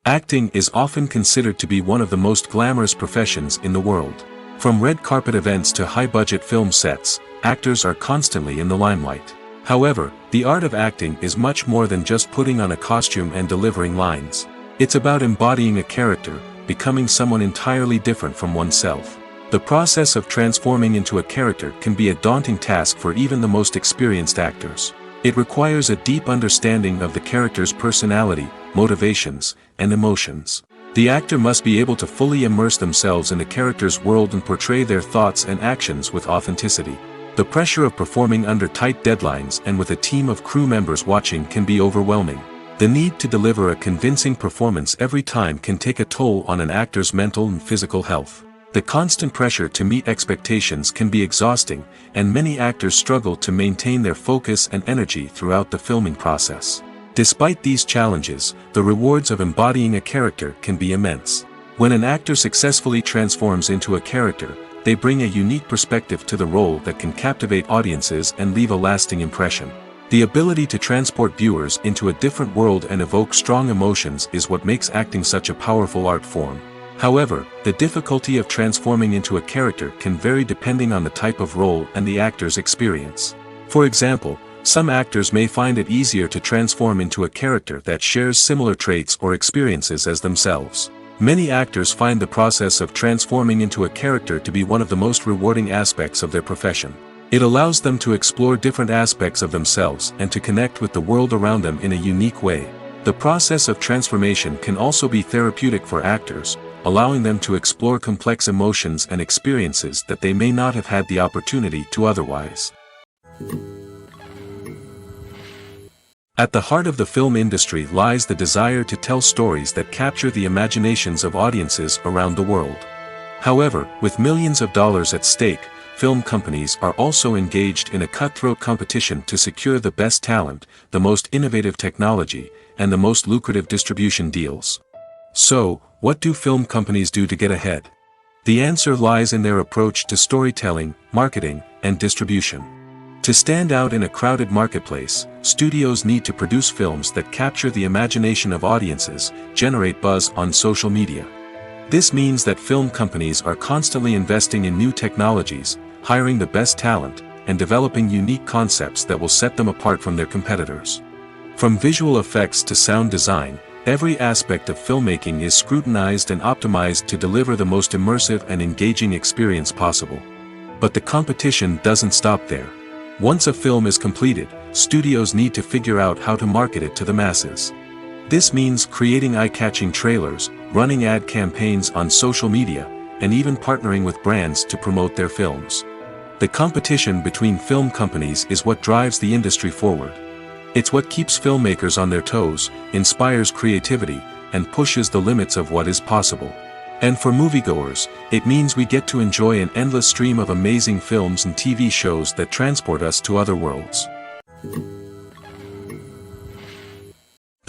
Acting is often considered to be one of the most glamorous professions in the world. From red carpet events to high-budget film sets, actors are constantly in the limelight. However, the art of acting is much more than just putting on a costume and delivering lines. It's about embodying a character, becoming someone entirely different from oneself. The process of transforming into a character can be a daunting task for even the most experienced actors. It requires a deep understanding of the character's personality, motivations, and emotions. The actor must be able to fully immerse themselves in the character's world and portray their thoughts and actions with authenticity. The pressure of performing under tight deadlines and with a team of crew members watching can be overwhelming. The need to deliver a convincing performance every time can take a toll on an actor's mental and physical health. The constant pressure to meet expectations can be exhausting, and many actors struggle to maintain their focus and energy throughout the filming process. Despite these challenges, the rewards of embodying a character can be immense. When an actor successfully transforms into a character, they bring a unique perspective to the role that can captivate audiences and leave a lasting impression. The ability to transport viewers into a different world and evoke strong emotions is what makes acting such a powerful art form. However, the difficulty of transforming into a character can vary depending on the type of role and the actor's experience. For example, some actors may find it easier to transform into a character that shares similar traits or experiences as themselves. Many actors find the process of transforming into a character to be one of the most rewarding aspects of their profession. It allows them to explore different aspects of themselves and to connect with the world around them in a unique way. The process of transformation can also be therapeutic for actors, allowing them to explore complex emotions and experiences that they may not have had the opportunity to otherwise. At the heart of the film industry lies the desire to tell stories that capture the imaginations of audiences around the world. However, with millions of dollars at stake, film companies are also engaged in a cutthroat competition to secure the best talent, the most innovative technology, and the most lucrative distribution deals. So, what do film companies do to get ahead? The answer lies in their approach to storytelling, marketing, and distribution. To stand out in a crowded marketplace, studios need to produce films that capture the imagination of audiences, generate buzz on social media. This means that film companies are constantly investing in new technologies, hiring the best talent, and developing unique concepts that will set them apart from their competitors. From visual effects to sound design, every aspect of filmmaking is scrutinized and optimized to deliver the most immersive and engaging experience possible. But the competition doesn't stop there. Once a film is completed, studios need to figure out how to market it to the masses. This means creating eye-catching trailers, running ad campaigns on social media, and even partnering with brands to promote their films. The competition between film companies is what drives the industry forward. It's what keeps filmmakers on their toes, inspires creativity, and pushes the limits of what is possible. And for moviegoers, it means we get to enjoy an endless stream of amazing films and TV shows that transport us to other worlds.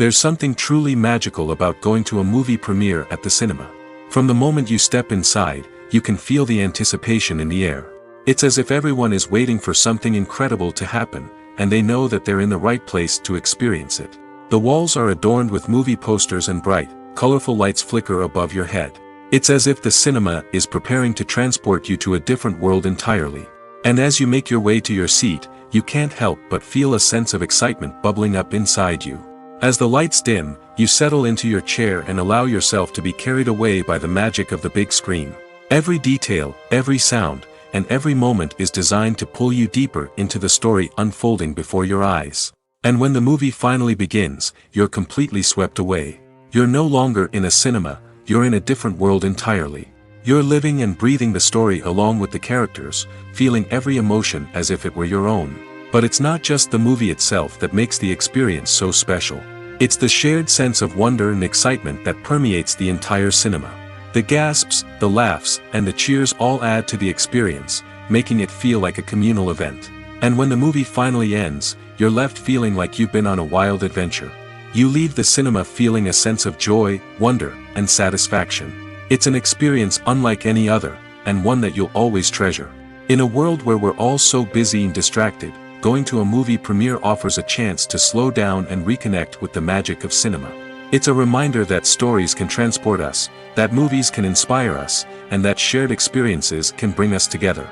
There's something truly magical about going to a movie premiere at the cinema. From the moment you step inside, you can feel the anticipation in the air. It's as if everyone is waiting for something incredible to happen, and they know that they're in the right place to experience it. The walls are adorned with movie posters and bright, colorful lights flicker above your head. It's as if the cinema is preparing to transport you to a different world entirely. And as you make your way to your seat, you can't help but feel a sense of excitement bubbling up inside you. As the lights dim, you settle into your chair and allow yourself to be carried away by the magic of the big screen. Every detail, every sound, and every moment is designed to pull you deeper into the story unfolding before your eyes. And when the movie finally begins, you're completely swept away. You're no longer in a cinema, you're in a different world entirely. You're living and breathing the story along with the characters, feeling every emotion as if it were your own. But it's not just the movie itself that makes the experience so special. It's the shared sense of wonder and excitement that permeates the entire cinema. The gasps, the laughs, and the cheers all add to the experience, making it feel like a communal event. And when the movie finally ends, you're left feeling like you've been on a wild adventure. You leave the cinema feeling a sense of joy, wonder, and satisfaction. It's an experience unlike any other, and one that you'll always treasure. In a world where we're all so busy and distracted, going to a movie premiere offers a chance to slow down and reconnect with the magic of cinema. It's a reminder that stories can transport us, that movies can inspire us, and that shared experiences can bring us together.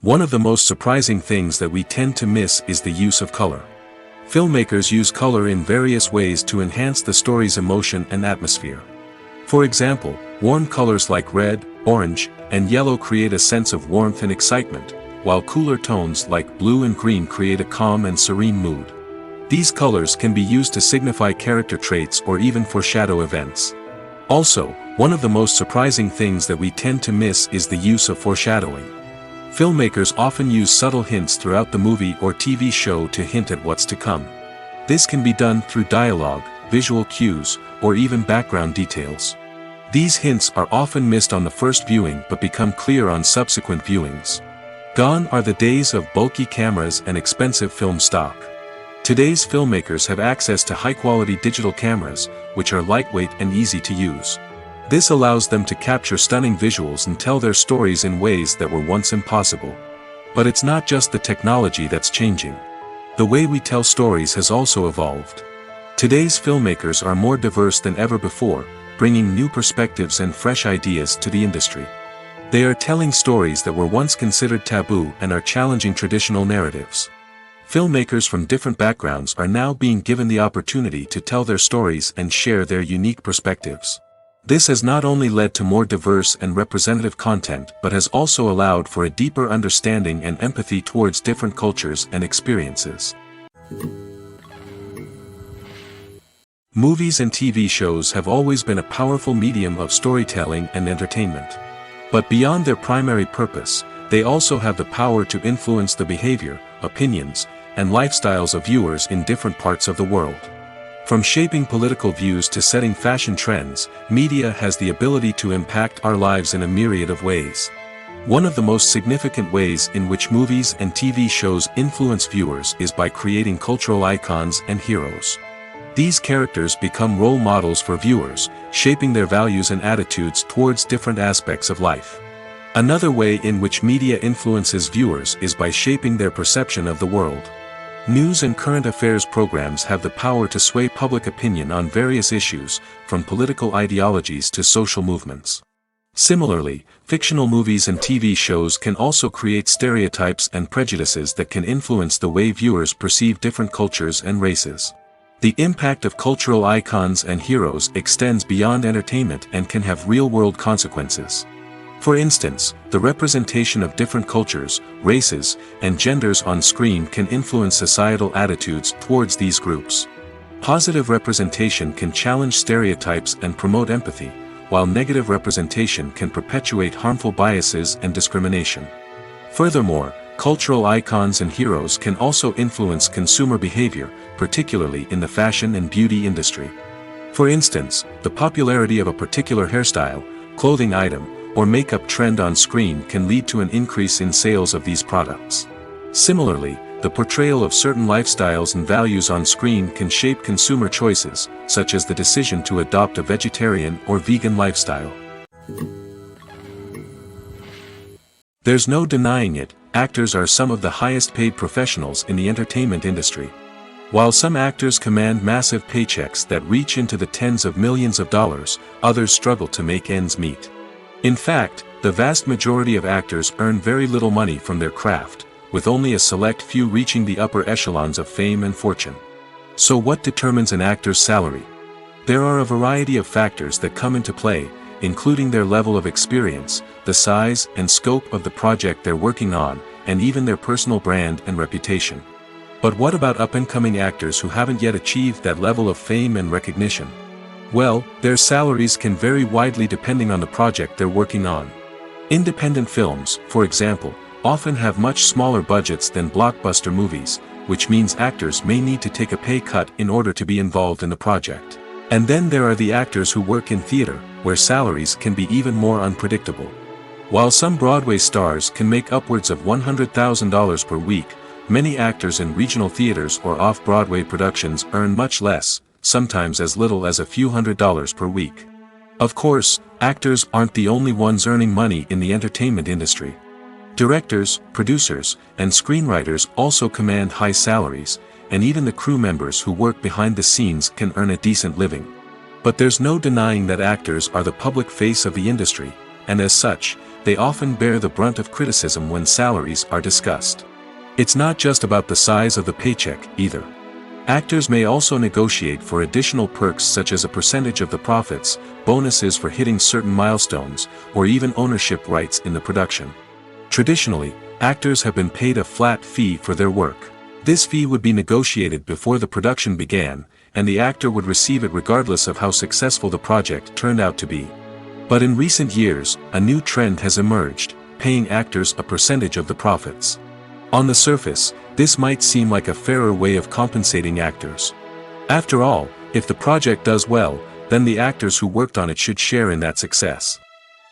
One of the most surprising things that we tend to miss is the use of color. Filmmakers use color in various ways to enhance the story's emotion and atmosphere. For example, warm colors like red, orange, and yellow create a sense of warmth and excitement, while cooler tones like blue and green create a calm and serene mood. These colors can be used to signify character traits or even foreshadow events. Also, one of the most surprising things that we tend to miss is the use of foreshadowing. Filmmakers often use subtle hints throughout the movie or TV show to hint at what's to come. This can be done through dialogue, visual cues, or even background details. These hints are often missed on the first viewing but become clear on subsequent viewings. Gone are the days of bulky cameras and expensive film stock. Today's filmmakers have access to high-quality digital cameras, which are lightweight and easy to use. This allows them to capture stunning visuals and tell their stories in ways that were once impossible. But it's not just the technology that's changing. The way we tell stories has also evolved. Today's filmmakers are more diverse than ever before, bringing new perspectives and fresh ideas to the industry. They are telling stories that were once considered taboo and are challenging traditional narratives. Filmmakers from different backgrounds are now being given the opportunity to tell their stories and share their unique perspectives. This has not only led to more diverse and representative content but has also allowed for a deeper understanding and empathy towards different cultures and experiences. Movies and TV shows have always been a powerful medium of storytelling and entertainment. But beyond their primary purpose, they also have the power to influence the behavior, opinions, and lifestyles of viewers in different parts of the world. From shaping political views to setting fashion trends, media has the ability to impact our lives in a myriad of ways. One of the most significant ways in which movies and TV shows influence viewers is by creating cultural icons and heroes. These characters become role models for viewers, shaping their values and attitudes towards different aspects of life. Another way in which media influences viewers is by shaping their perception of the world. News and current affairs programs have the power to sway public opinion on various issues, from political ideologies to social movements. Similarly, fictional movies and TV shows can also create stereotypes and prejudices that can influence the way viewers perceive different cultures and races. The impact of cultural icons and heroes extends beyond entertainment and can have real-world consequences. For instance, the representation of different cultures, races, and genders on screen can influence societal attitudes towards these groups. Positive representation can challenge stereotypes and promote empathy, while negative representation can perpetuate harmful biases and discrimination. Furthermore, cultural icons and heroes can also influence consumer behavior, particularly in the fashion and beauty industry. For instance, the popularity of a particular hairstyle, clothing item, or makeup trend on screen can lead to an increase in sales of these products. Similarly, the portrayal of certain lifestyles and values on screen can shape consumer choices, such as the decision to adopt a vegetarian or vegan lifestyle. There's no denying it, actors are some of the highest paid professionals in the entertainment industry. While some actors command massive paychecks that reach into the tens of millions of dollars, others struggle to make ends meet. In fact, the vast majority of actors earn very little money from their craft, with only a select few reaching the upper echelons of fame and fortune. So what determines an actor's salary? There are a variety of factors that come into play, including their level of experience, the size and scope of the project they're working on, and even their personal brand and reputation. But what about up-and-coming actors who haven't yet achieved that level of fame and recognition? Well, their salaries can vary widely depending on the project they're working on. Independent films, for example, often have much smaller budgets than blockbuster movies, which means actors may need to take a pay cut in order to be involved in the project. And then there are the actors who work in theater, where salaries can be even more unpredictable. While some Broadway stars can make upwards of $100,000 per week, many actors in regional theaters or off-Broadway productions earn much less, sometimes as little as a few $100s per week. Of course, actors aren't the only ones earning money in the entertainment industry. Directors, producers, and screenwriters also command high salaries, and even the crew members who work behind the scenes can earn a decent living. But there's no denying that actors are the public face of the industry, and as such, they often bear the brunt of criticism when salaries are discussed. It's not just about the size of the paycheck, either. Actors may also negotiate for additional perks such as a percentage of the profits, bonuses for hitting certain milestones, or even ownership rights in the production. Traditionally, actors have been paid a flat fee for their work. This fee would be negotiated before the production began, and the actor would receive it regardless of how successful the project turned out to be. But in recent years, a new trend has emerged, paying actors a percentage of the profits. On the surface, this might seem like a fairer way of compensating actors. After all, if the project does well, then the actors who worked on it should share in that success.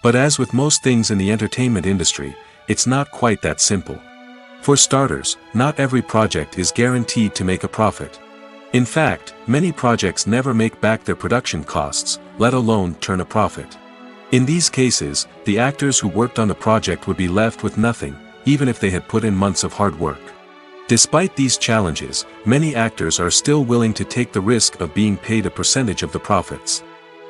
But as with most things in the entertainment industry, it's not quite that simple. For starters, not every project is guaranteed to make a profit. In fact, many projects never make back their production costs, let alone turn a profit. In these cases, the actors who worked on the project would be left with nothing, even if they had put in months of hard work. Despite these challenges, many actors are still willing to take the risk of being paid a percentage of the profits.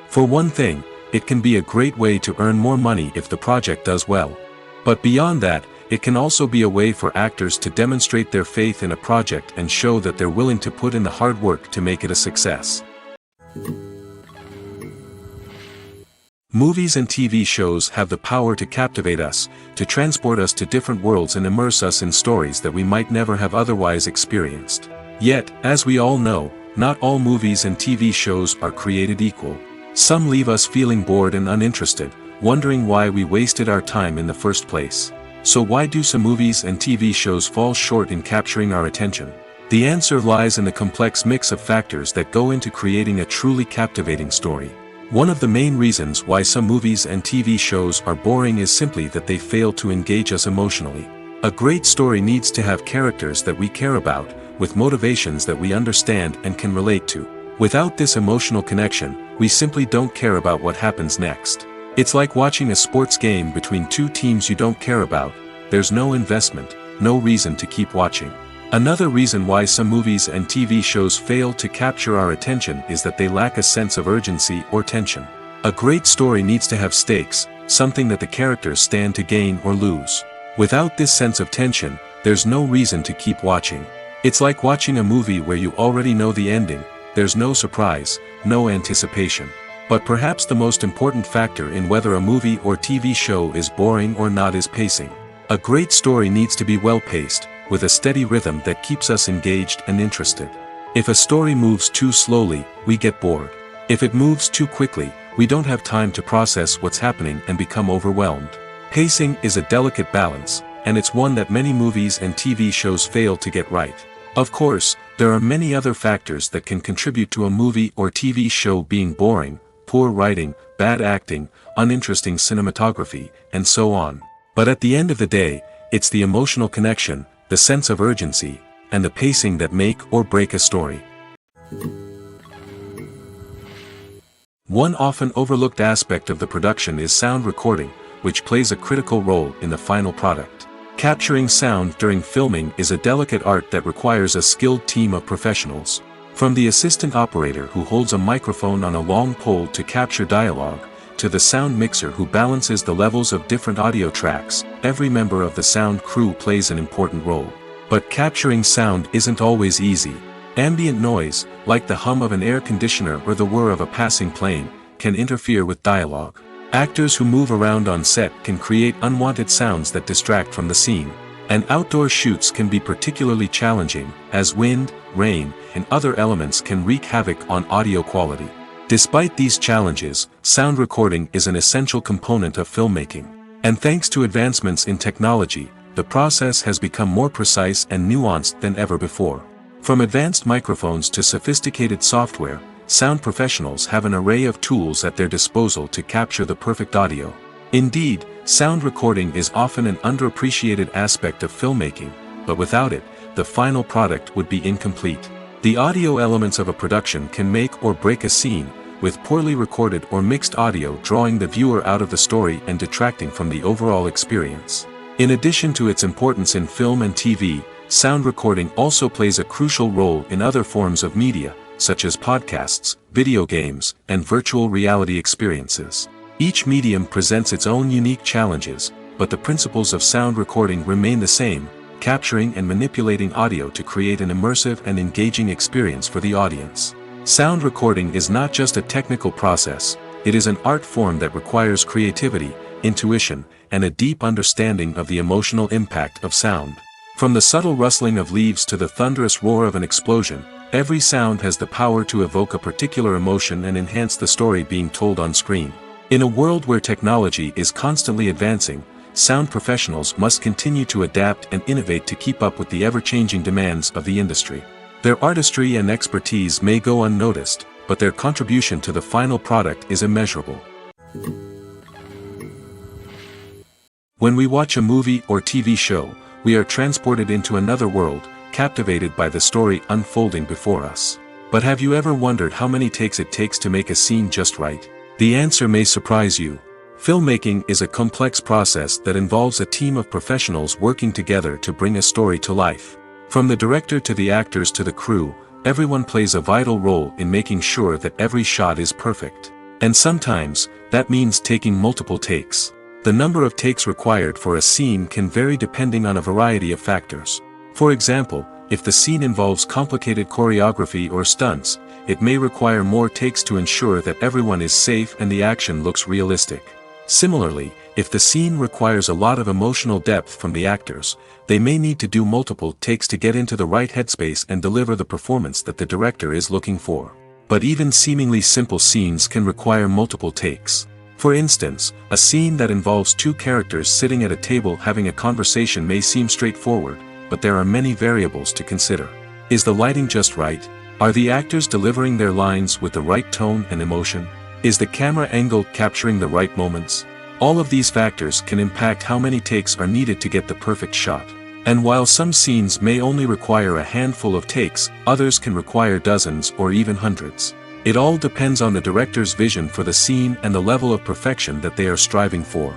For one thing, it can be a great way to earn more money if the project does well. But beyond that, it can also be a way for actors to demonstrate their faith in a project and show that they're willing to put in the hard work to make it a success. Movies and TV shows have the power to captivate us, to transport us to different worlds and immerse us in stories that we might never have otherwise experienced. Yet, as we all know, not all movies and TV shows are created equal. Some leave us feeling bored and uninterested, wondering why we wasted our time in the first place. So why do some movies and TV shows fall short in capturing our attention? The answer lies in the complex mix of factors that go into creating a truly captivating story. One of the main reasons why some movies and TV shows are boring is simply that they fail to engage us emotionally. A great story needs to have characters that we care about, with motivations that we understand and can relate to. Without this emotional connection, we simply don't care about what happens next. It's like watching a sports game between two teams you don't care about. There's no investment, no reason to keep watching. Another reason why some movies and TV shows fail to capture our attention is that they lack a sense of urgency or tension. A great story needs to have stakes, something that the characters stand to gain or lose. Without this sense of tension, there's no reason to keep watching. It's like watching a movie where you already know the ending. There's no surprise, no anticipation. But perhaps the most important factor in whether a movie or TV show is boring or not is pacing. A great story needs to be well-paced, with a steady rhythm that keeps us engaged and interested. If a story moves too slowly, we get bored. If it moves too quickly, we don't have time to process what's happening and become overwhelmed. Pacing is a delicate balance, and it's one that many movies and TV shows fail to get right. Of course, there are many other factors that can contribute to a movie or TV show being boring: poor writing, bad acting, uninteresting cinematography, and so on. But at the end of the day, it's the emotional connection, the sense of urgency, and the pacing that make or break a story. One often overlooked aspect of the production is sound recording, which plays a critical role in the final product. Capturing sound during filming is a delicate art that requires a skilled team of professionals. From the assistant operator who holds a microphone on a long pole to capture dialogue, to the sound mixer who balances the levels of different audio tracks, every member of the sound crew plays an important role. But capturing sound isn't always easy. Ambient noise, like the hum of an air conditioner or the whir of a passing plane, can interfere with dialogue. Actors who move around on set can create unwanted sounds that distract from the scene. And outdoor shoots can be particularly challenging, as wind, rain, and other elements can wreak havoc on audio quality. Despite these challenges, sound recording is an essential component of filmmaking. And thanks to advancements in technology, the process has become more precise and nuanced than ever before. From advanced microphones to sophisticated software, sound professionals have an array of tools at their disposal to capture the perfect audio. Indeed, sound recording is often an underappreciated aspect of filmmaking, but without it, the final product would be incomplete. The audio elements of a production can make or break a scene, with poorly recorded or mixed audio drawing the viewer out of the story and detracting from the overall experience. In addition to its importance in film and TV, sound recording also plays a crucial role in other forms of media, such as podcasts, video games, and virtual reality experiences. Each medium presents its own unique challenges, but the principles of sound recording remain the same, capturing and manipulating audio to create an immersive and engaging experience for the audience. Sound recording is not just a technical process, it is an art form that requires creativity, intuition, and a deep understanding of the emotional impact of sound. From the subtle rustling of leaves to the thunderous roar of an explosion, every sound has the power to evoke a particular emotion and enhance the story being told on screen. In a world where technology is constantly advancing, sound professionals must continue to adapt and innovate to keep up with the ever-changing demands of the industry. Their artistry and expertise may go unnoticed, but their contribution to the final product is immeasurable. When we watch a movie or TV show, we are transported into another world, captivated by the story unfolding before us. But have you ever wondered how many takes it takes to make a scene just right? The answer may surprise you. Filmmaking is a complex process that involves a team of professionals working together to bring a story to life. From the director to the actors to the crew, everyone plays a vital role in making sure that every shot is perfect. And sometimes, that means taking multiple takes. The number of takes required for a scene can vary depending on a variety of factors. For example, if the scene involves complicated choreography or stunts, it may require more takes to ensure that everyone is safe and the action looks realistic. Similarly, if the scene requires a lot of emotional depth from the actors, they may need to do multiple takes to get into the right headspace and deliver the performance that the director is looking for. But even seemingly simple scenes can require multiple takes. For instance, a scene that involves two characters sitting at a table having a conversation may seem straightforward, but there are many variables to consider. Is the lighting just right? Are the actors delivering their lines with the right tone and emotion? Is the camera angle capturing the right moments? All of these factors can impact how many takes are needed to get the perfect shot. And while some scenes may only require a handful of takes, others can require dozens or even hundreds. It all depends on the director's vision for the scene and the level of perfection that they are striving for.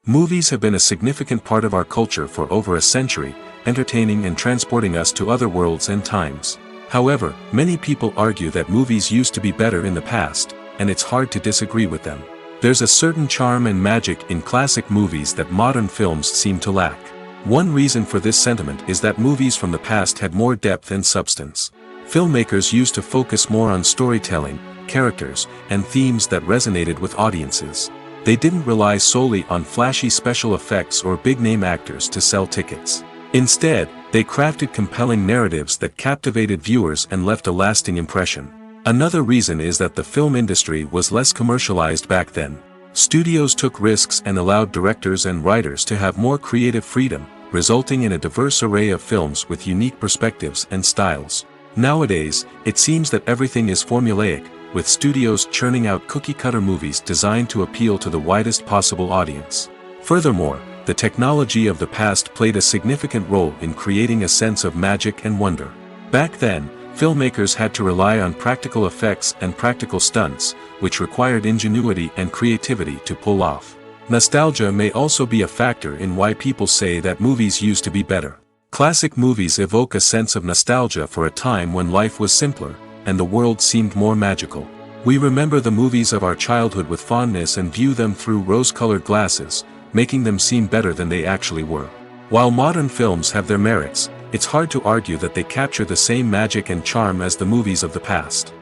Movies have been a significant part of our culture for over a century, entertaining and transporting us to other worlds and times. However, many people argue that movies used to be better in the past, and it's hard to disagree with them. There's a certain charm and magic in classic movies that modern films seem to lack. One reason for this sentiment is that movies from the past had more depth and substance. Filmmakers used to focus more on storytelling, characters, and themes that resonated with audiences. They didn't rely solely on flashy special effects or big-name actors to sell tickets. Instead, they crafted compelling narratives that captivated viewers and left a lasting impression. Another reason is that the film industry was less commercialized back then. Studios took risks and allowed directors and writers to have more creative freedom, resulting in a diverse array of films with unique perspectives and styles. Nowadays, it seems that everything is formulaic, with studios churning out cookie-cutter movies designed to appeal to the widest possible audience. Furthermore, the technology of the past played a significant role in creating a sense of magic and wonder. Back then, filmmakers had to rely on practical effects and practical stunts, which required ingenuity and creativity to pull off. Nostalgia may also be a factor in why people say that movies used to be better. Classic movies evoke a sense of nostalgia for a time when life was simpler, and the world seemed more magical. We remember the movies of our childhood with fondness and view them through rose-colored glasses, making them seem better than they actually were. While modern films have their merits, it's hard to argue that they capture the same magic and charm as the movies of the past.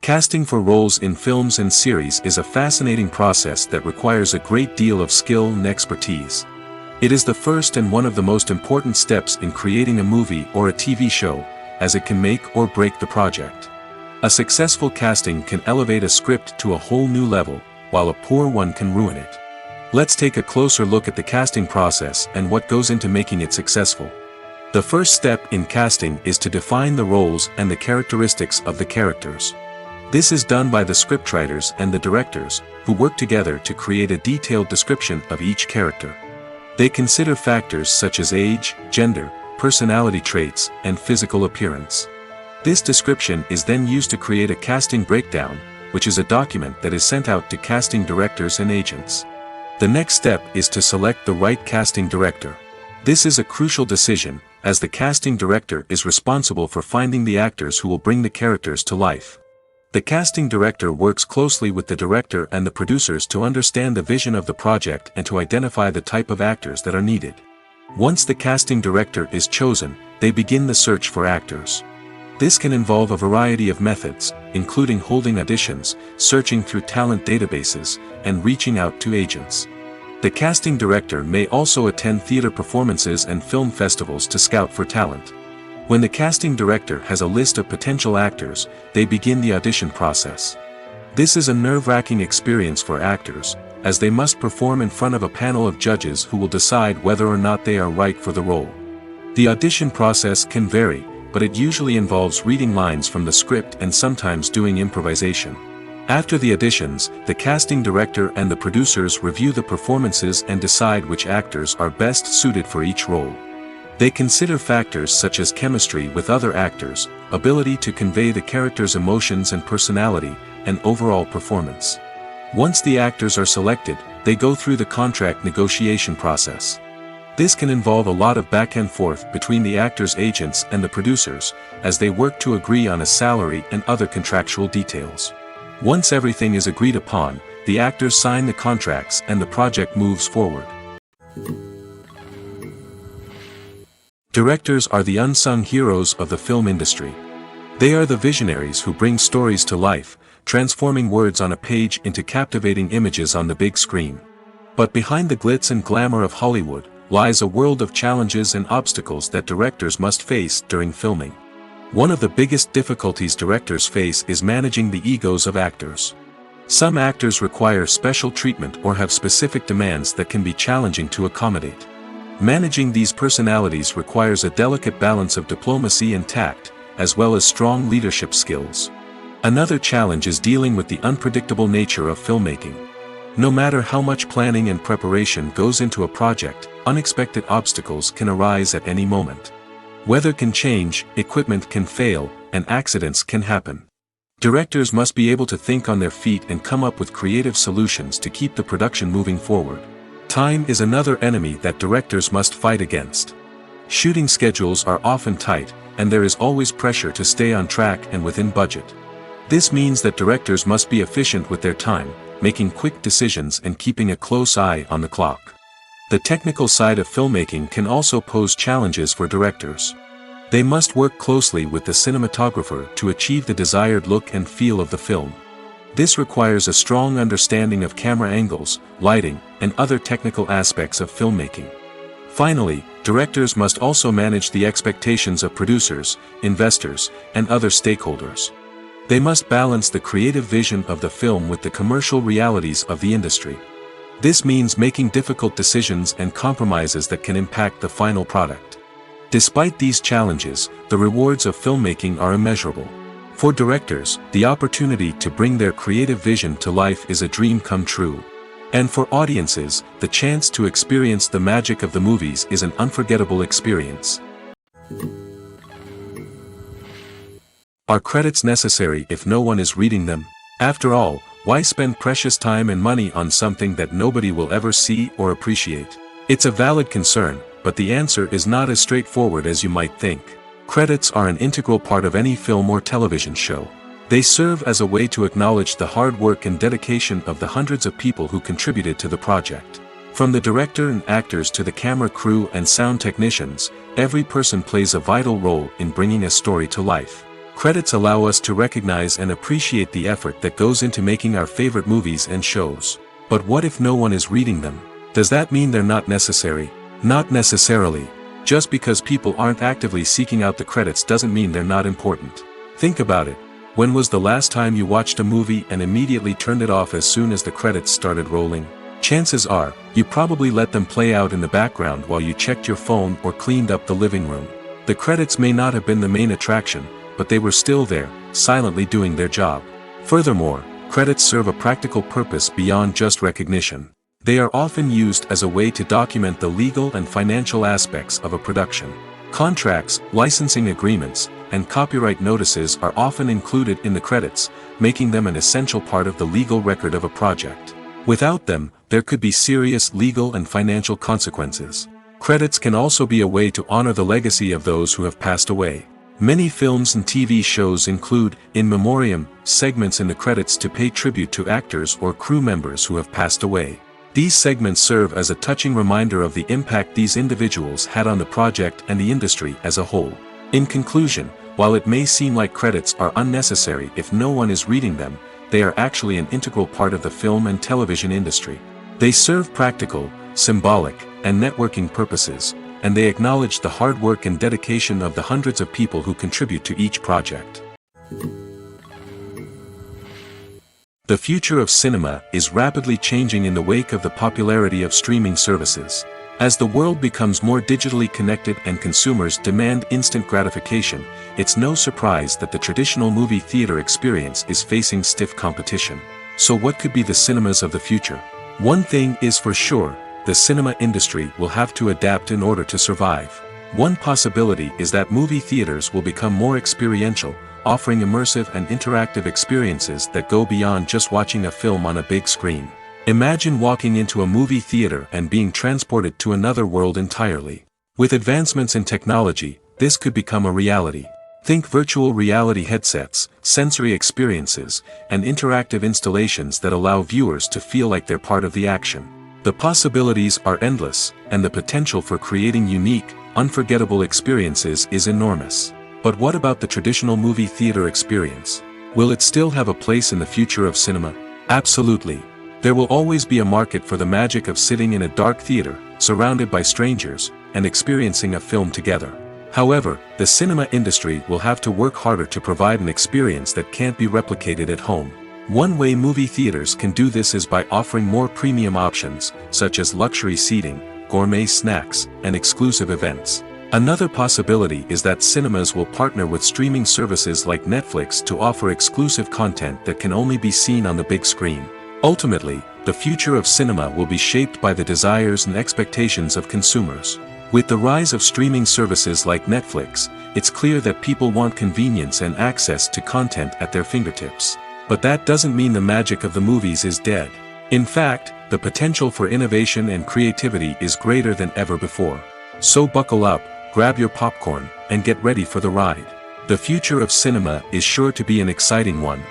Casting for roles in films and series is a fascinating process that requires a great deal of skill and expertise. It is the first and one of the most important steps in creating a movie or a TV show, as it can make or break the project. A successful casting can elevate a script to a whole new level, while a poor one can ruin it. Let's take a closer look at the casting process and what goes into making it successful. The first step in casting is to define the roles and the characteristics of the characters. This is done by the scriptwriters and the directors, who work together to create a detailed description of each character. They consider factors such as age, gender, personality traits, and physical appearance. This description is then used to create a casting breakdown, which is a document that is sent out to casting directors and agents. The next step is to select the right casting director. This is a crucial decision, as the casting director is responsible for finding the actors who will bring the characters to life. The casting director works closely with the director and the producers to understand the vision of the project and to identify the type of actors that are needed. Once the casting director is chosen, they begin the search for actors. This can involve a variety of methods, including holding auditions, searching through talent databases, and reaching out to agents. The casting director may also attend theater performances and film festivals to scout for talent. When the casting director has a list of potential actors, they begin the audition process. This is a nerve-wracking experience for actors, as they must perform in front of a panel of judges who will decide whether or not they are right for the role. The audition process can vary, but it usually involves reading lines from the script and sometimes doing improvisation. After the auditions, the casting director and the producers review the performances and decide which actors are best suited for each role. They consider factors such as chemistry with other actors, ability to convey the character's emotions and personality, and overall performance. Once the actors are selected, they go through the contract negotiation process. This can involve a lot of back and forth between the actors' agents and the producers, as they work to agree on a salary and other contractual details. Once everything is agreed upon, the actors sign the contracts and the project moves forward. Directors are the unsung heroes of the film industry. They are the visionaries who bring stories to life, transforming words on a page into captivating images on the big screen. But behind the glitz and glamour of Hollywood lies a world of challenges and obstacles that directors must face during filming. One of the biggest difficulties directors face is managing the egos of actors. Some actors require special treatment or have specific demands that can be challenging to accommodate. Managing these personalities requires a delicate balance of diplomacy and tact, as well as strong leadership skills. Another challenge is dealing with the unpredictable nature of filmmaking. No matter how much planning and preparation goes into a project, unexpected obstacles can arise at any moment. Weather can change, equipment can fail, and accidents can happen. Directors must be able to think on their feet and come up with creative solutions to keep the production moving forward. Time is another enemy that directors must fight against. Shooting schedules are often tight, and there is always pressure to stay on track and within budget. This means that directors must be efficient with their time, making quick decisions and keeping a close eye on the clock. The technical side of filmmaking can also pose challenges for directors. They must work closely with the cinematographer to achieve the desired look and feel of the film. This requires a strong understanding of camera angles, lighting, and other technical aspects of filmmaking. Finally, directors must also manage the expectations of producers, investors, and other stakeholders. They must balance the creative vision of the film with the commercial realities of the industry. This means making difficult decisions and compromises that can impact the final product. Despite these challenges, the rewards of filmmaking are immeasurable. For directors, the opportunity to bring their creative vision to life is a dream come true. And for audiences, the chance to experience the magic of the movies is an unforgettable experience. Are credits necessary if no one is reading them? After all, why spend precious time and money on something that nobody will ever see or appreciate? It's a valid concern, but the answer is not as straightforward as you might think. Credits are an integral part of any film or television show. They serve as a way to acknowledge the hard work and dedication of the hundreds of people who contributed to the project. From the director and actors to the camera crew and sound technicians, every person plays a vital role in bringing a story to life. Credits allow us to recognize and appreciate the effort that goes into making our favorite movies and shows. But what if no one is reading them? Does that mean they're not necessary? Not necessarily. Just because people aren't actively seeking out the credits doesn't mean they're not important. Think about it. When was the last time you watched a movie and immediately turned it off as soon as the credits started rolling? Chances are, you probably let them play out in the background while you checked your phone or cleaned up the living room. The credits may not have been the main attraction, but they were still there, silently doing their job. Furthermore, credits serve a practical purpose beyond just recognition. They are often used as a way to document the legal and financial aspects of a production. Contracts, licensing agreements, and copyright notices are often included in the credits, making them an essential part of the legal record of a project. Without them, there could be serious legal and financial consequences. Credits can also be a way to honor the legacy of those who have passed away. Many films and TV shows include, in memoriam, segments in the credits to pay tribute to actors or crew members who have passed away. These segments serve as a touching reminder of the impact these individuals had on the project and the industry as a whole. In conclusion, while it may seem like credits are unnecessary if no one is reading them, they are actually an integral part of the film and television industry. They serve practical, symbolic, and networking purposes, and they acknowledge the hard work and dedication of the hundreds of people who contribute to each project. The future of cinema is rapidly changing in the wake of the popularity of streaming services. As the world becomes more digitally connected and consumers demand instant gratification, it's no surprise that the traditional movie theater experience is facing stiff competition. So what could be the cinemas of the future? One thing is for sure, the cinema industry will have to adapt in order to survive. One possibility is that movie theaters will become more experiential, offering immersive and interactive experiences that go beyond just watching a film on a big screen. Imagine walking into a movie theater and being transported to another world entirely. With advancements in technology, this could become a reality. Think virtual reality headsets, sensory experiences, and interactive installations that allow viewers to feel like they're part of the action. The possibilities are endless, and the potential for creating unique, unforgettable experiences is enormous. But what about the traditional movie theater experience? Will it still have a place in the future of cinema? Absolutely. There will always be a market for the magic of sitting in a dark theater, surrounded by strangers, and experiencing a film together. However, the cinema industry will have to work harder to provide an experience that can't be replicated at home. One way movie theaters can do this is by offering more premium options, such as luxury seating, gourmet snacks, and exclusive events. Another possibility is that cinemas will partner with streaming services like Netflix to offer exclusive content that can only be seen on the big screen. Ultimately, the future of cinema will be shaped by the desires and expectations of consumers. With the rise of streaming services like Netflix, it's clear that people want convenience and access to content at their fingertips. But that doesn't mean the magic of the movies is dead. In fact, the potential for innovation and creativity is greater than ever before. So buckle up, grab your popcorn, and get ready for the ride. The future of cinema is sure to be an exciting one.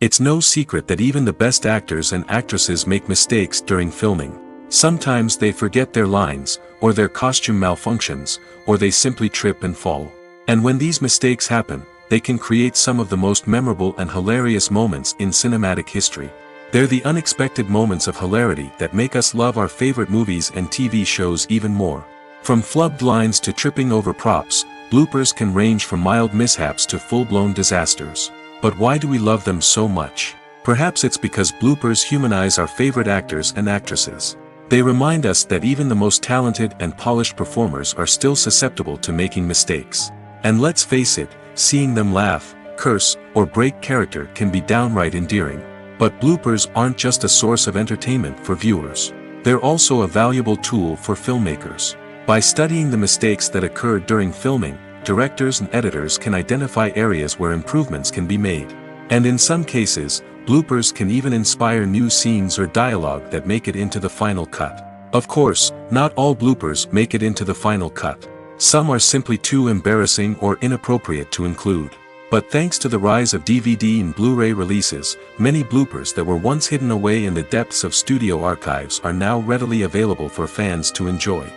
It's no secret that even the best actors and actresses make mistakes during filming. Sometimes they forget their lines, or their costume malfunctions, or they simply trip and fall. And when these mistakes happen, they can create some of the most memorable and hilarious moments in cinematic history. They're the unexpected moments of hilarity that make us love our favorite movies and TV shows even more. From flubbed lines to tripping over props, bloopers can range from mild mishaps to full-blown disasters. But why do we love them so much? Perhaps it's because bloopers humanize our favorite actors and actresses. They remind us that even the most talented and polished performers are still susceptible to making mistakes. And let's face it, seeing them laugh, curse, or break character can be downright endearing. But bloopers aren't just a source of entertainment for viewers. They're also a valuable tool for filmmakers. By studying the mistakes that occurred during filming, directors and editors can identify areas where improvements can be made. And in some cases, bloopers can even inspire new scenes or dialogue that make it into the final cut. Of course, not all bloopers make it into the final cut. Some are simply too embarrassing or inappropriate to include. But thanks to the rise of DVD and Blu-ray releases, many bloopers that were once hidden away in the depths of studio archives are now readily available for fans to enjoy.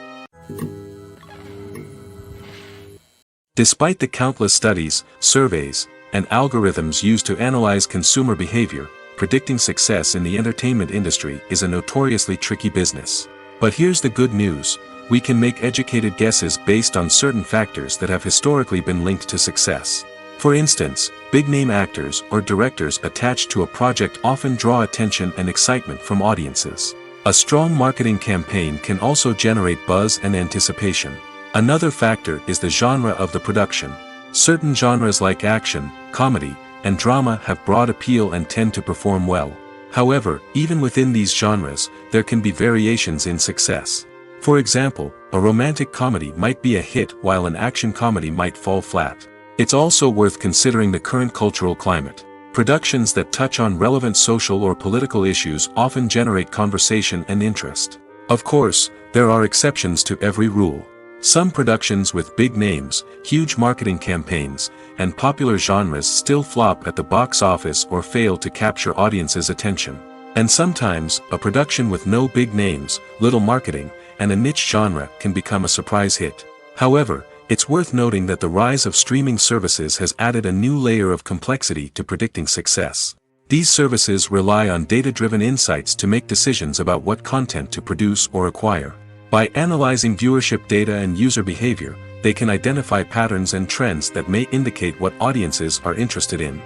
Despite the countless studies, surveys, and algorithms used to analyze consumer behavior, predicting success in the entertainment industry is a notoriously tricky business. But here's the good news: we can make educated guesses based on certain factors that have historically been linked to success. For instance, big-name actors or directors attached to a project often draw attention and excitement from audiences. A strong marketing campaign can also generate buzz and anticipation. Another factor is the genre of the production. Certain genres like action, comedy, and drama have broad appeal and tend to perform well. However, even within these genres, there can be variations in success. For example, a romantic comedy might be a hit while an action comedy might fall flat. It's also worth considering the current cultural climate. Productions that touch on relevant social or political issues often generate conversation and interest. Of course, there are exceptions to every rule. Some productions with big names, huge marketing campaigns, and popular genres still flop at the box office or fail to capture audiences' attention. And sometimes, a production with no big names, little marketing, and a niche genre can become a surprise hit. However, it's worth noting that the rise of streaming services has added a new layer of complexity to predicting success. These services rely on data-driven insights to make decisions about what content to produce or acquire. By analyzing viewership data and user behavior, they can identify patterns and trends that may indicate what audiences are interested in.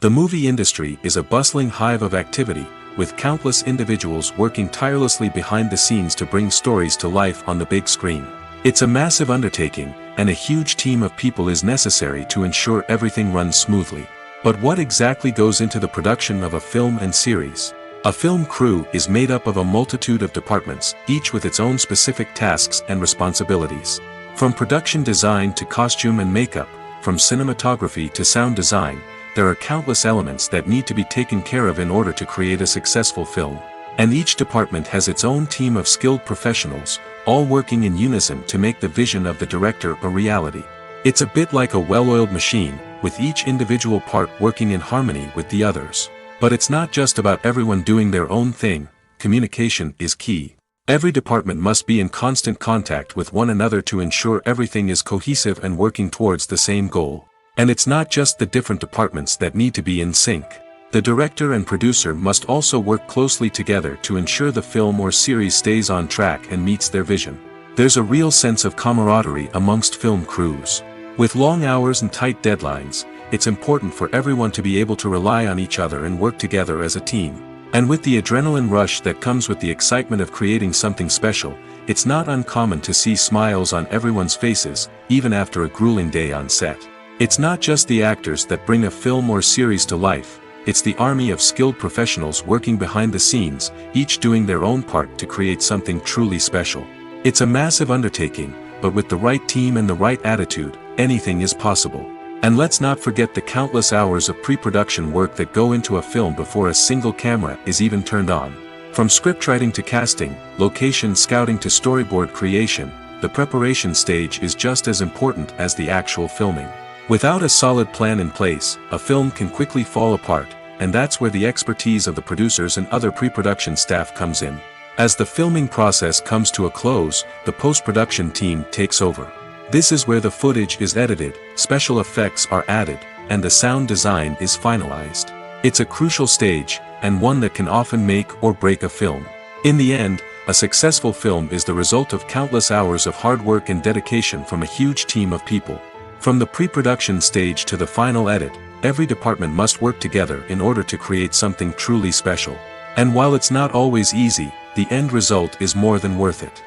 The movie industry is a bustling hive of activity, with countless individuals working tirelessly behind the scenes to bring stories to life on the big screen. It's a massive undertaking, and a huge team of people is necessary to ensure everything runs smoothly. But what exactly goes into the production of a film and series? A film crew is made up of a multitude of departments, each with its own specific tasks and responsibilities. From production design to costume and makeup, from cinematography to sound design, there are countless elements that need to be taken care of in order to create a successful film. And each department has its own team of skilled professionals, all working in unison to make the vision of the director a reality. It's a bit like a well-oiled machine, with each individual part working in harmony with the others. But it's not just about everyone doing their own thing. Communication is key. Every department must be in constant contact with one another to ensure everything is cohesive and working towards the same goal. And it's not just the different departments that need to be in sync. The director and producer must also work closely together to ensure the film or series stays on track and meets their vision. There's a real sense of camaraderie amongst film crews. With long hours and tight deadlines, it's important for everyone to be able to rely on each other and work together as a team. And with the adrenaline rush that comes with the excitement of creating something special, it's not uncommon to see smiles on everyone's faces, even after a grueling day on set. It's not just the actors that bring a film or series to life, it's the army of skilled professionals working behind the scenes, each doing their own part to create something truly special. It's a massive undertaking, but with the right team and the right attitude, anything is possible. And let's not forget the countless hours of pre-production work that go into a film before a single camera is even turned on. From scriptwriting to casting, location scouting to storyboard creation, the preparation stage is just as important as the actual filming. Without a solid plan in place, a film can quickly fall apart, and that's where the expertise of the producers and other pre-production staff comes in. As the filming process comes to a close, the post-production team takes over. This is where the footage is edited, special effects are added, and the sound design is finalized. It's a crucial stage, and one that can often make or break a film. In the end, a successful film is the result of countless hours of hard work and dedication from a huge team of people. From the pre-production stage to the final edit, every department must work together in order to create something truly special. And while it's not always easy, the end result is more than worth it.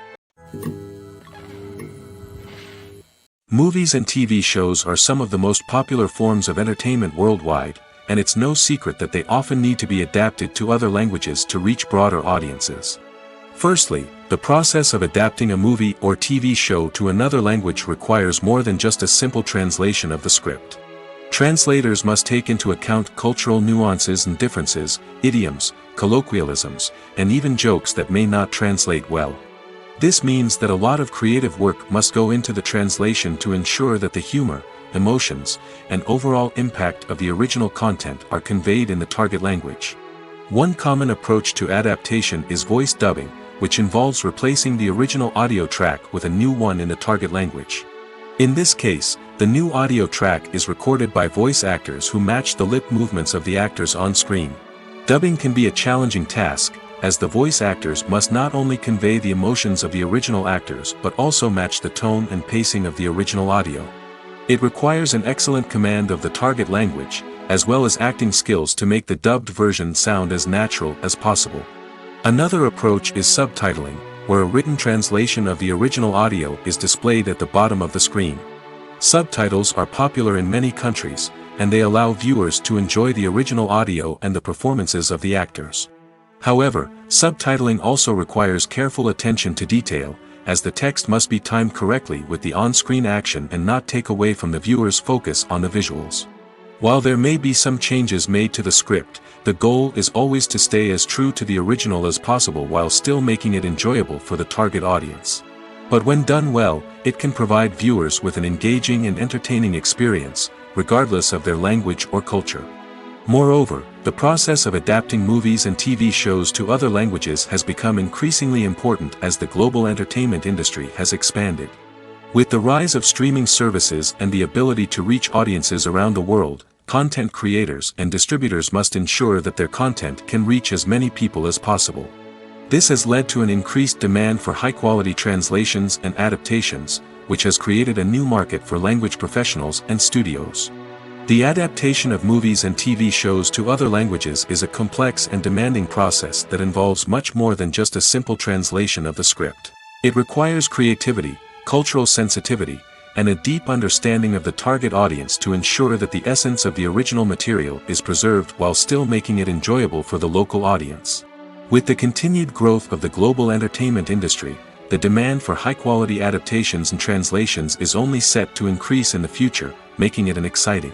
Movies and TV shows are some of the most popular forms of entertainment worldwide, and it's no secret that they often need to be adapted to other languages to reach broader audiences. Firstly, the process of adapting a movie or TV show to another language requires more than just a simple translation of the script. Translators must take into account cultural nuances and differences, idioms, colloquialisms, and even jokes that may not translate well. This means that a lot of creative work must go into the translation to ensure that the humor, emotions, and overall impact of the original content are conveyed in the target language. One common approach to adaptation is voice dubbing, which involves replacing the original audio track with a new one in the target language. In this case, the new audio track is recorded by voice actors who match the lip movements of the actors on screen. Dubbing can be a challenging task, as the voice actors must not only convey the emotions of the original actors but also match the tone and pacing of the original audio. It requires an excellent command of the target language, as well as acting skills to make the dubbed version sound as natural as possible. Another approach is subtitling, where a written translation of the original audio is displayed at the bottom of the screen. Subtitles are popular in many countries, and they allow viewers to enjoy the original audio and the performances of the actors. However, subtitling also requires careful attention to detail, as the text must be timed correctly with the on-screen action and not take away from the viewer's focus on the visuals. While there may be some changes made to the script, the goal is always to stay as true to the original as possible while still making it enjoyable for the target audience. But when done well, it can provide viewers with an engaging and entertaining experience, regardless of their language or culture. Moreover, the process of adapting movies and TV shows to other languages has become increasingly important as the global entertainment industry has expanded. With the rise of streaming services and the ability to reach audiences around the world, content creators and distributors must ensure that their content can reach as many people as possible. This has led to an increased demand for high-quality translations and adaptations, which has created a new market for language professionals and studios. The adaptation of movies and TV shows to other languages is a complex and demanding process that involves much more than just a simple translation of the script. It requires creativity, cultural sensitivity, and a deep understanding of the target audience to ensure that the essence of the original material is preserved while still making it enjoyable for the local audience. With the continued growth of the global entertainment industry, the demand for high-quality adaptations and translations is only set to increase in the future, making it an exciting.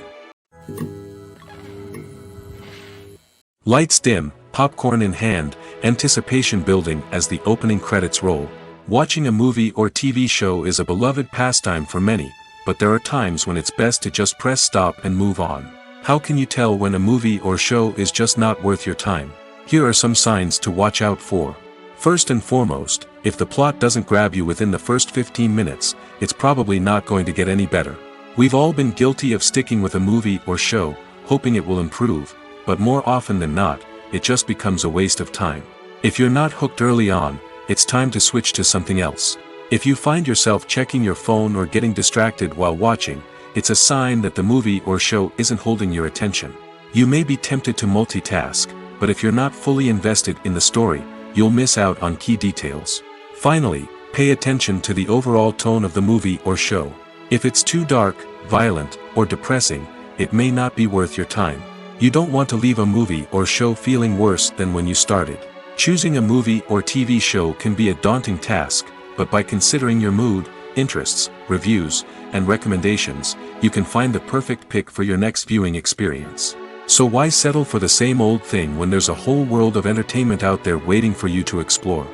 Lights dim, popcorn in hand, anticipation building as the opening credits roll. Watching a movie or TV show is a beloved pastime for many, but there are times when it's best to just press stop and move on. How can you tell when a movie or show is just not worth your time? Here are some signs to watch out for. First and foremost, if the plot doesn't grab you within the first 15 minutes, it's probably not going to get any better. We've all been guilty of sticking with a movie or show, hoping it will improve, but more often than not, it just becomes a waste of time. If you're not hooked early on, it's time to switch to something else. If you find yourself checking your phone or getting distracted while watching, it's a sign that the movie or show isn't holding your attention. You may be tempted to multitask, but if you're not fully invested in the story, you'll miss out on key details. Finally, pay attention to the overall tone of the movie or show. If it's too dark, violent, or depressing, it may not be worth your time. You don't want to leave a movie or show feeling worse than when you started. Choosing a movie or TV show can be a daunting task, but by considering your mood, interests, reviews, and recommendations, you can find the perfect pick for your next viewing experience. So why settle for the same old thing when there's a whole world of entertainment out there waiting for you to explore?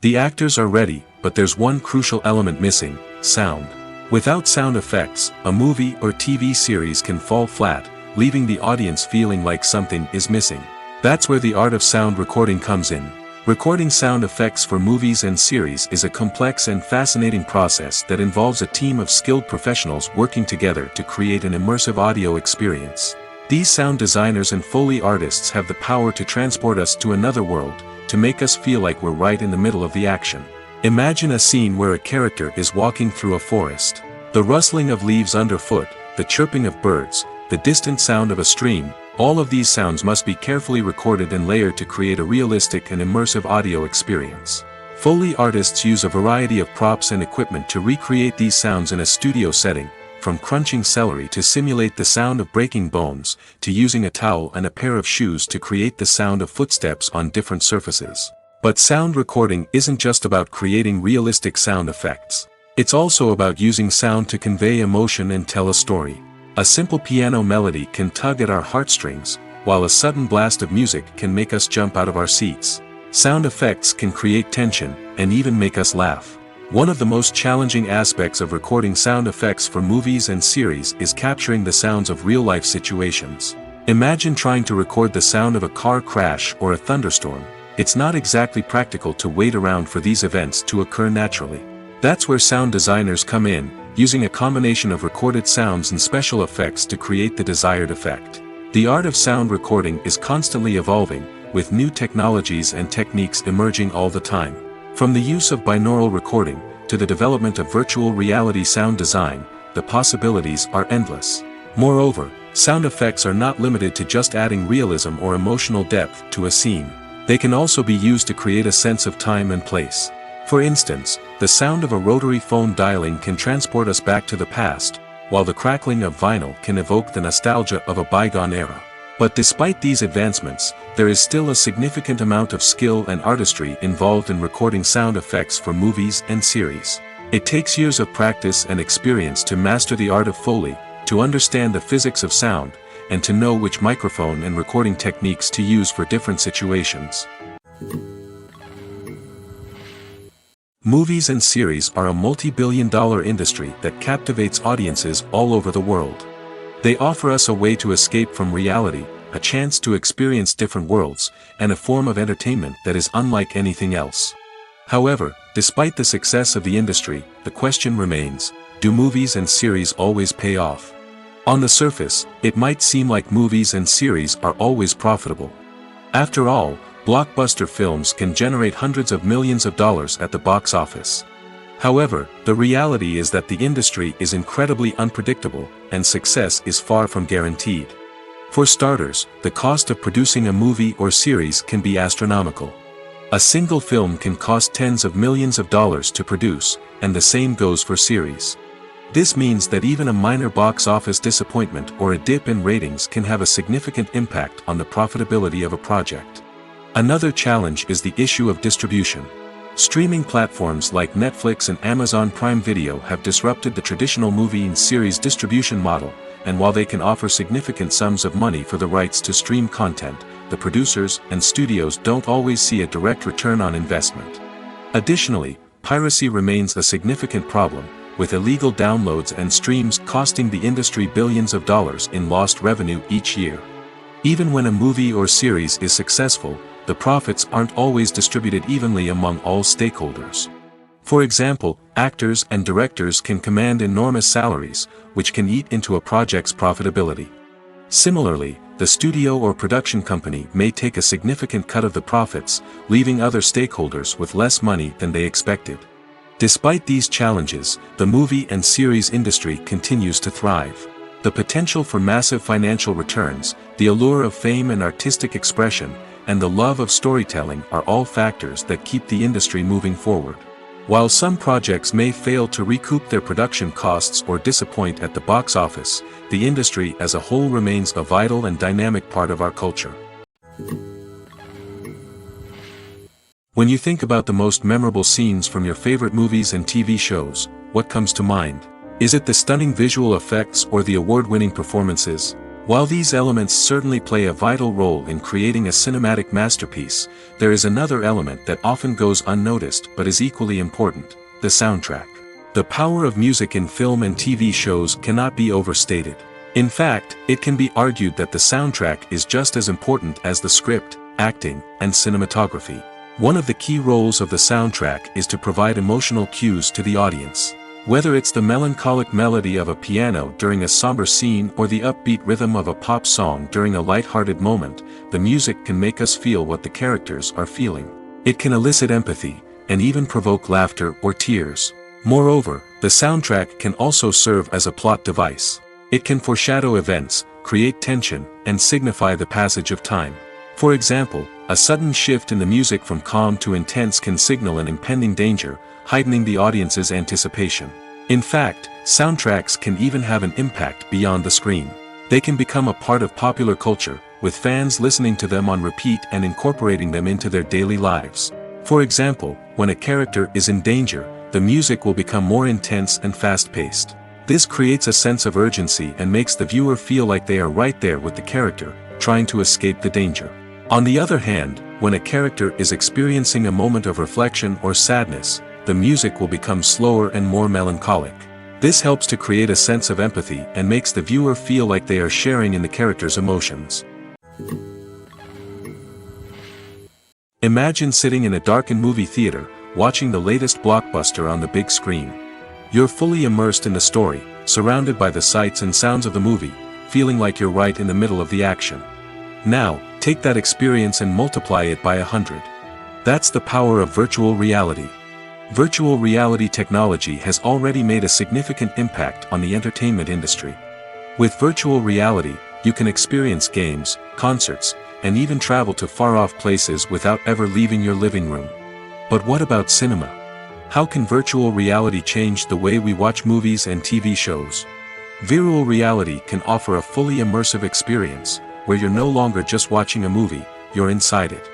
The actors are ready, but there's one crucial element missing: sound. Without sound effects, a movie or TV series can fall flat, leaving the audience feeling like something is missing. That's where the art of sound recording comes in. Recording sound effects for movies and series is a complex and fascinating process that involves a team of skilled professionals working together to create an immersive audio experience. These sound designers and Foley artists have the power to transport us to another world, to make us feel like we're right in the middle of the action. Imagine a scene where a character is walking through a forest. The rustling of leaves underfoot, the chirping of birds, the distant sound of a stream, all of these sounds must be carefully recorded and layered to create a realistic and immersive audio experience. Foley artists use a variety of props and equipment to recreate these sounds in a studio setting, from crunching celery to simulate the sound of breaking bones, to using a towel and a pair of shoes to create the sound of footsteps on different surfaces. But sound recording isn't just about creating realistic sound effects. It's also about using sound to convey emotion and tell a story. A simple piano melody can tug at our heartstrings, while a sudden blast of music can make us jump out of our seats. Sound effects can create tension, and even make us laugh. One of the most challenging aspects of recording sound effects for movies and series is capturing the sounds of real-life situations. Imagine trying to record the sound of a car crash or a thunderstorm. It's not exactly practical to wait around for these events to occur naturally. That's where sound designers come in, using a combination of recorded sounds and special effects to create the desired effect. The art of sound recording is constantly evolving, with new technologies and techniques emerging all the time. From the use of binaural recording, to the development of virtual reality sound design, the possibilities are endless. Moreover, sound effects are not limited to just adding realism or emotional depth to a scene. They can also be used to create a sense of time and place. For instance, the sound of a rotary phone dialing can transport us back to the past, while the crackling of vinyl can evoke the nostalgia of a bygone era. But despite these advancements, there is still a significant amount of skill and artistry involved in recording sound effects for movies and series. It takes years of practice and experience to master the art of Foley, to understand the physics of sound, and to know which microphone and recording techniques to use for different situations. Movies and series are a multi-billion-dollar industry that captivates audiences all over the world. They offer us a way to escape from reality, a chance to experience different worlds, and a form of entertainment that is unlike anything else. However, despite the success of the industry, the question remains, do movies and series always pay off? On the surface, it might seem like movies and series are always profitable. After all, blockbuster films can generate hundreds of millions of dollars at the box office. However, the reality is that the industry is incredibly unpredictable, and success is far from guaranteed. For starters, the cost of producing a movie or series can be astronomical. A single film can cost tens of millions of dollars to produce, and the same goes for series. This means that even a minor box office disappointment or a dip in ratings can have a significant impact on the profitability of a project. Another challenge is the issue of distribution. Streaming platforms like Netflix and Amazon Prime Video have disrupted the traditional movie and series distribution model, and while they can offer significant sums of money for the rights to stream content, the producers and studios don't always see a direct return on investment. Additionally, piracy remains a significant problem, with illegal downloads and streams costing the industry billions of dollars in lost revenue each year. Even when a movie or series is successful, the profits aren't always distributed evenly among all stakeholders. For example, actors and directors can command enormous salaries, which can eat into a project's profitability. Similarly, the studio or production company may take a significant cut of the profits, leaving other stakeholders with less money than they expected. Despite these challenges, the movie and series industry continues to thrive. The potential for massive financial returns, the allure of fame and artistic expression, and the love of storytelling are all factors that keep the industry moving forward. While some projects may fail to recoup their production costs or disappoint at the box office, the industry as a whole remains a vital and dynamic part of our culture. When you think about the most memorable scenes from your favorite movies and TV shows, what comes to mind? Is it the stunning visual effects or the award-winning performances? While these elements certainly play a vital role in creating a cinematic masterpiece, there is another element that often goes unnoticed but is equally important: the soundtrack. The power of music in film and TV shows cannot be overstated. In fact, it can be argued that the soundtrack is just as important as the script, acting, and cinematography. One of the key roles of the soundtrack is to provide emotional cues to the audience. Whether it's the melancholic melody of a piano during a somber scene or the upbeat rhythm of a pop song during a light-hearted moment, the music can make us feel what the characters are feeling. It can elicit empathy, and even provoke laughter or tears. Moreover, the soundtrack can also serve as a plot device. It can foreshadow events, create tension, and signify the passage of time. For example, A sudden shift in the music from calm to intense can signal an impending danger, heightening the audience's anticipation. In fact, soundtracks can even have an impact beyond the screen. They can become a part of popular culture, with fans listening to them on repeat and incorporating them into their daily lives. For example, when a character is in danger, the music will become more intense and fast-paced. This creates a sense of urgency and makes the viewer feel like they are right there with the character, trying to escape the danger. On the other hand, when a character is experiencing a moment of reflection or sadness, the music will become slower and more melancholic. This helps to create a sense of empathy and makes the viewer feel like they are sharing in the character's emotions. Imagine sitting in a darkened movie theater, watching the latest blockbuster on the big screen. You're fully immersed in the story, surrounded by the sights and sounds of the movie, feeling like you're right in the middle of the action. Now, take that experience and multiply it by 100. That's the power of virtual reality. Virtual reality technology has already made a significant impact on the entertainment industry. With virtual reality, you can experience games, concerts, and even travel to far-off places without ever leaving your living room. But what about cinema? How can virtual reality change the way we watch movies and TV shows? Virtual reality can offer a fully immersive experience, where you're no longer just watching a movie, you're inside it.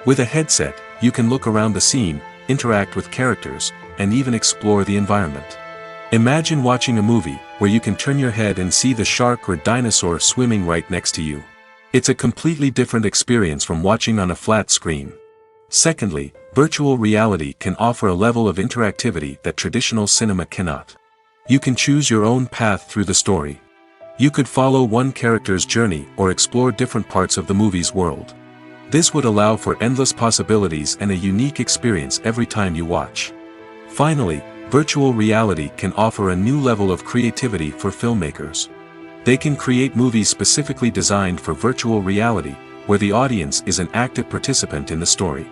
With a headset, you can look around the scene, interact with characters, and even explore the environment. Imagine watching a movie where you can turn your head and see the shark or dinosaur swimming right next to you. It's a completely different experience from watching on a flat screen. Secondly, virtual reality can offer a level of interactivity that traditional cinema cannot. You can choose your own path through the story. You could follow one character's journey or explore different parts of the movie's world. This would allow for endless possibilities and a unique experience every time you watch. Finally, virtual reality can offer a new level of creativity for filmmakers. They can create movies specifically designed for virtual reality, where the audience is an active participant in the story.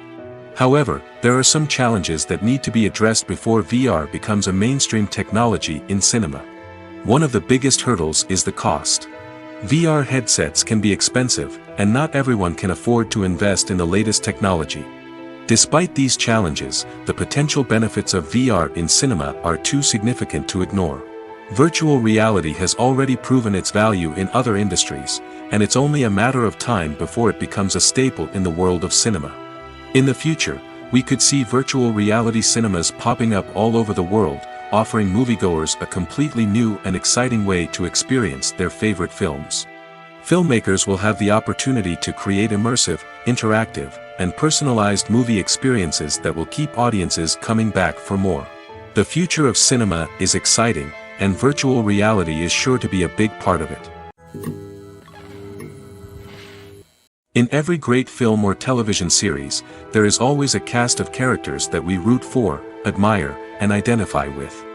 However, there are some challenges that need to be addressed before VR becomes a mainstream technology in cinema. One of the biggest hurdles is the cost. VR headsets can be expensive, and not everyone can afford to invest in the latest technology. Despite these challenges, the potential benefits of VR in cinema are too significant to ignore. Virtual reality has already proven its value in other industries, and it's only a matter of time before it becomes a staple in the world of cinema. In the future, we could see virtual reality cinemas popping up all over the world, offering moviegoers a completely new and exciting way to experience their favorite films. Filmmakers will have the opportunity to create immersive, interactive, and personalized movie experiences that will keep audiences coming back for more. The future of cinema is exciting, and virtual reality is sure to be a big part of it. In every great film or television series, there is always a cast of characters that we root for, admire, and identify with.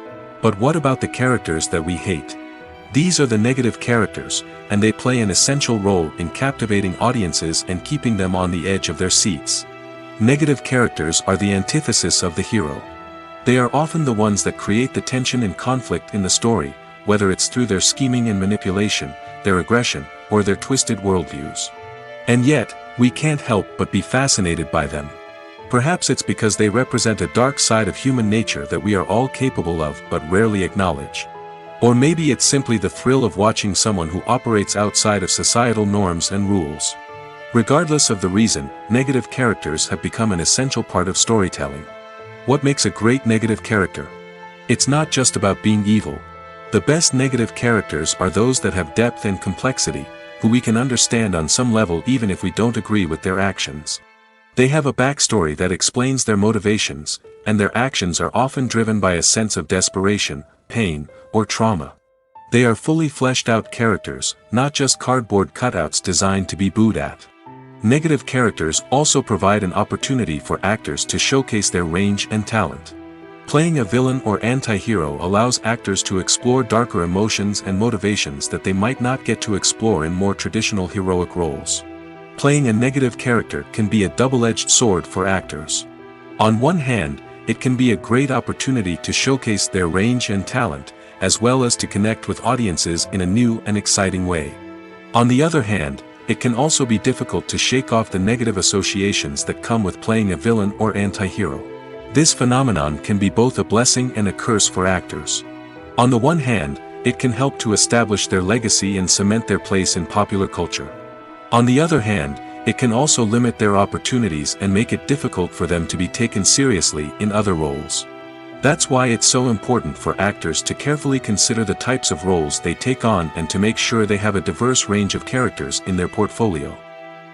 But what about the characters that we hate? These are the negative characters, and they play an essential role in captivating audiences and keeping them on the edge of their seats. Negative characters are the antithesis of the hero. They are often the ones that create the tension and conflict in the story, whether it's through their scheming and manipulation, their aggression, or their twisted worldviews. And yet, we can't help but be fascinated by them. Perhaps it's because they represent a dark side of human nature that we are all capable of but rarely acknowledge. Or maybe it's simply the thrill of watching someone who operates outside of societal norms and rules. Regardless of the reason, negative characters have become an essential part of storytelling. What makes a great negative character? It's not just about being evil. The best negative characters are those that have depth and complexity, who we can understand on some level even if we don't agree with their actions. They have a backstory that explains their motivations, and their actions are often driven by a sense of desperation, pain, or trauma. They are fully fleshed out characters, not just cardboard cutouts designed to be booed at. Negative characters also provide an opportunity for actors to showcase their range and talent. Playing a villain or anti-hero allows actors to explore darker emotions and motivations that they might not get to explore in more traditional heroic roles. Playing a negative character can be a double-edged sword for actors. On one hand, it can be a great opportunity to showcase their range and talent, as well as to connect with audiences in a new and exciting way. On the other hand, it can also be difficult to shake off the negative associations that come with playing a villain or anti-hero. This phenomenon can be both a blessing and a curse for actors. On the one hand, it can help to establish their legacy and cement their place in popular culture. On the other hand, it can also limit their opportunities and make it difficult for them to be taken seriously in other roles. That's why it's so important for actors to carefully consider the types of roles they take on and to make sure they have a diverse range of characters in their portfolio.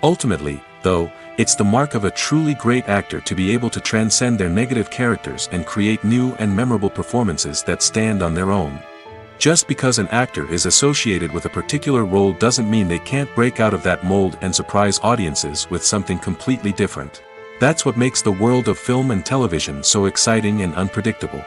Ultimately, though, it's the mark of a truly great actor to be able to transcend their negative characters and create new and memorable performances that stand on their own. Just because an actor is associated with a particular role doesn't mean they can't break out of that mold and surprise audiences with something completely different. That's what makes the world of film and television so exciting and unpredictable.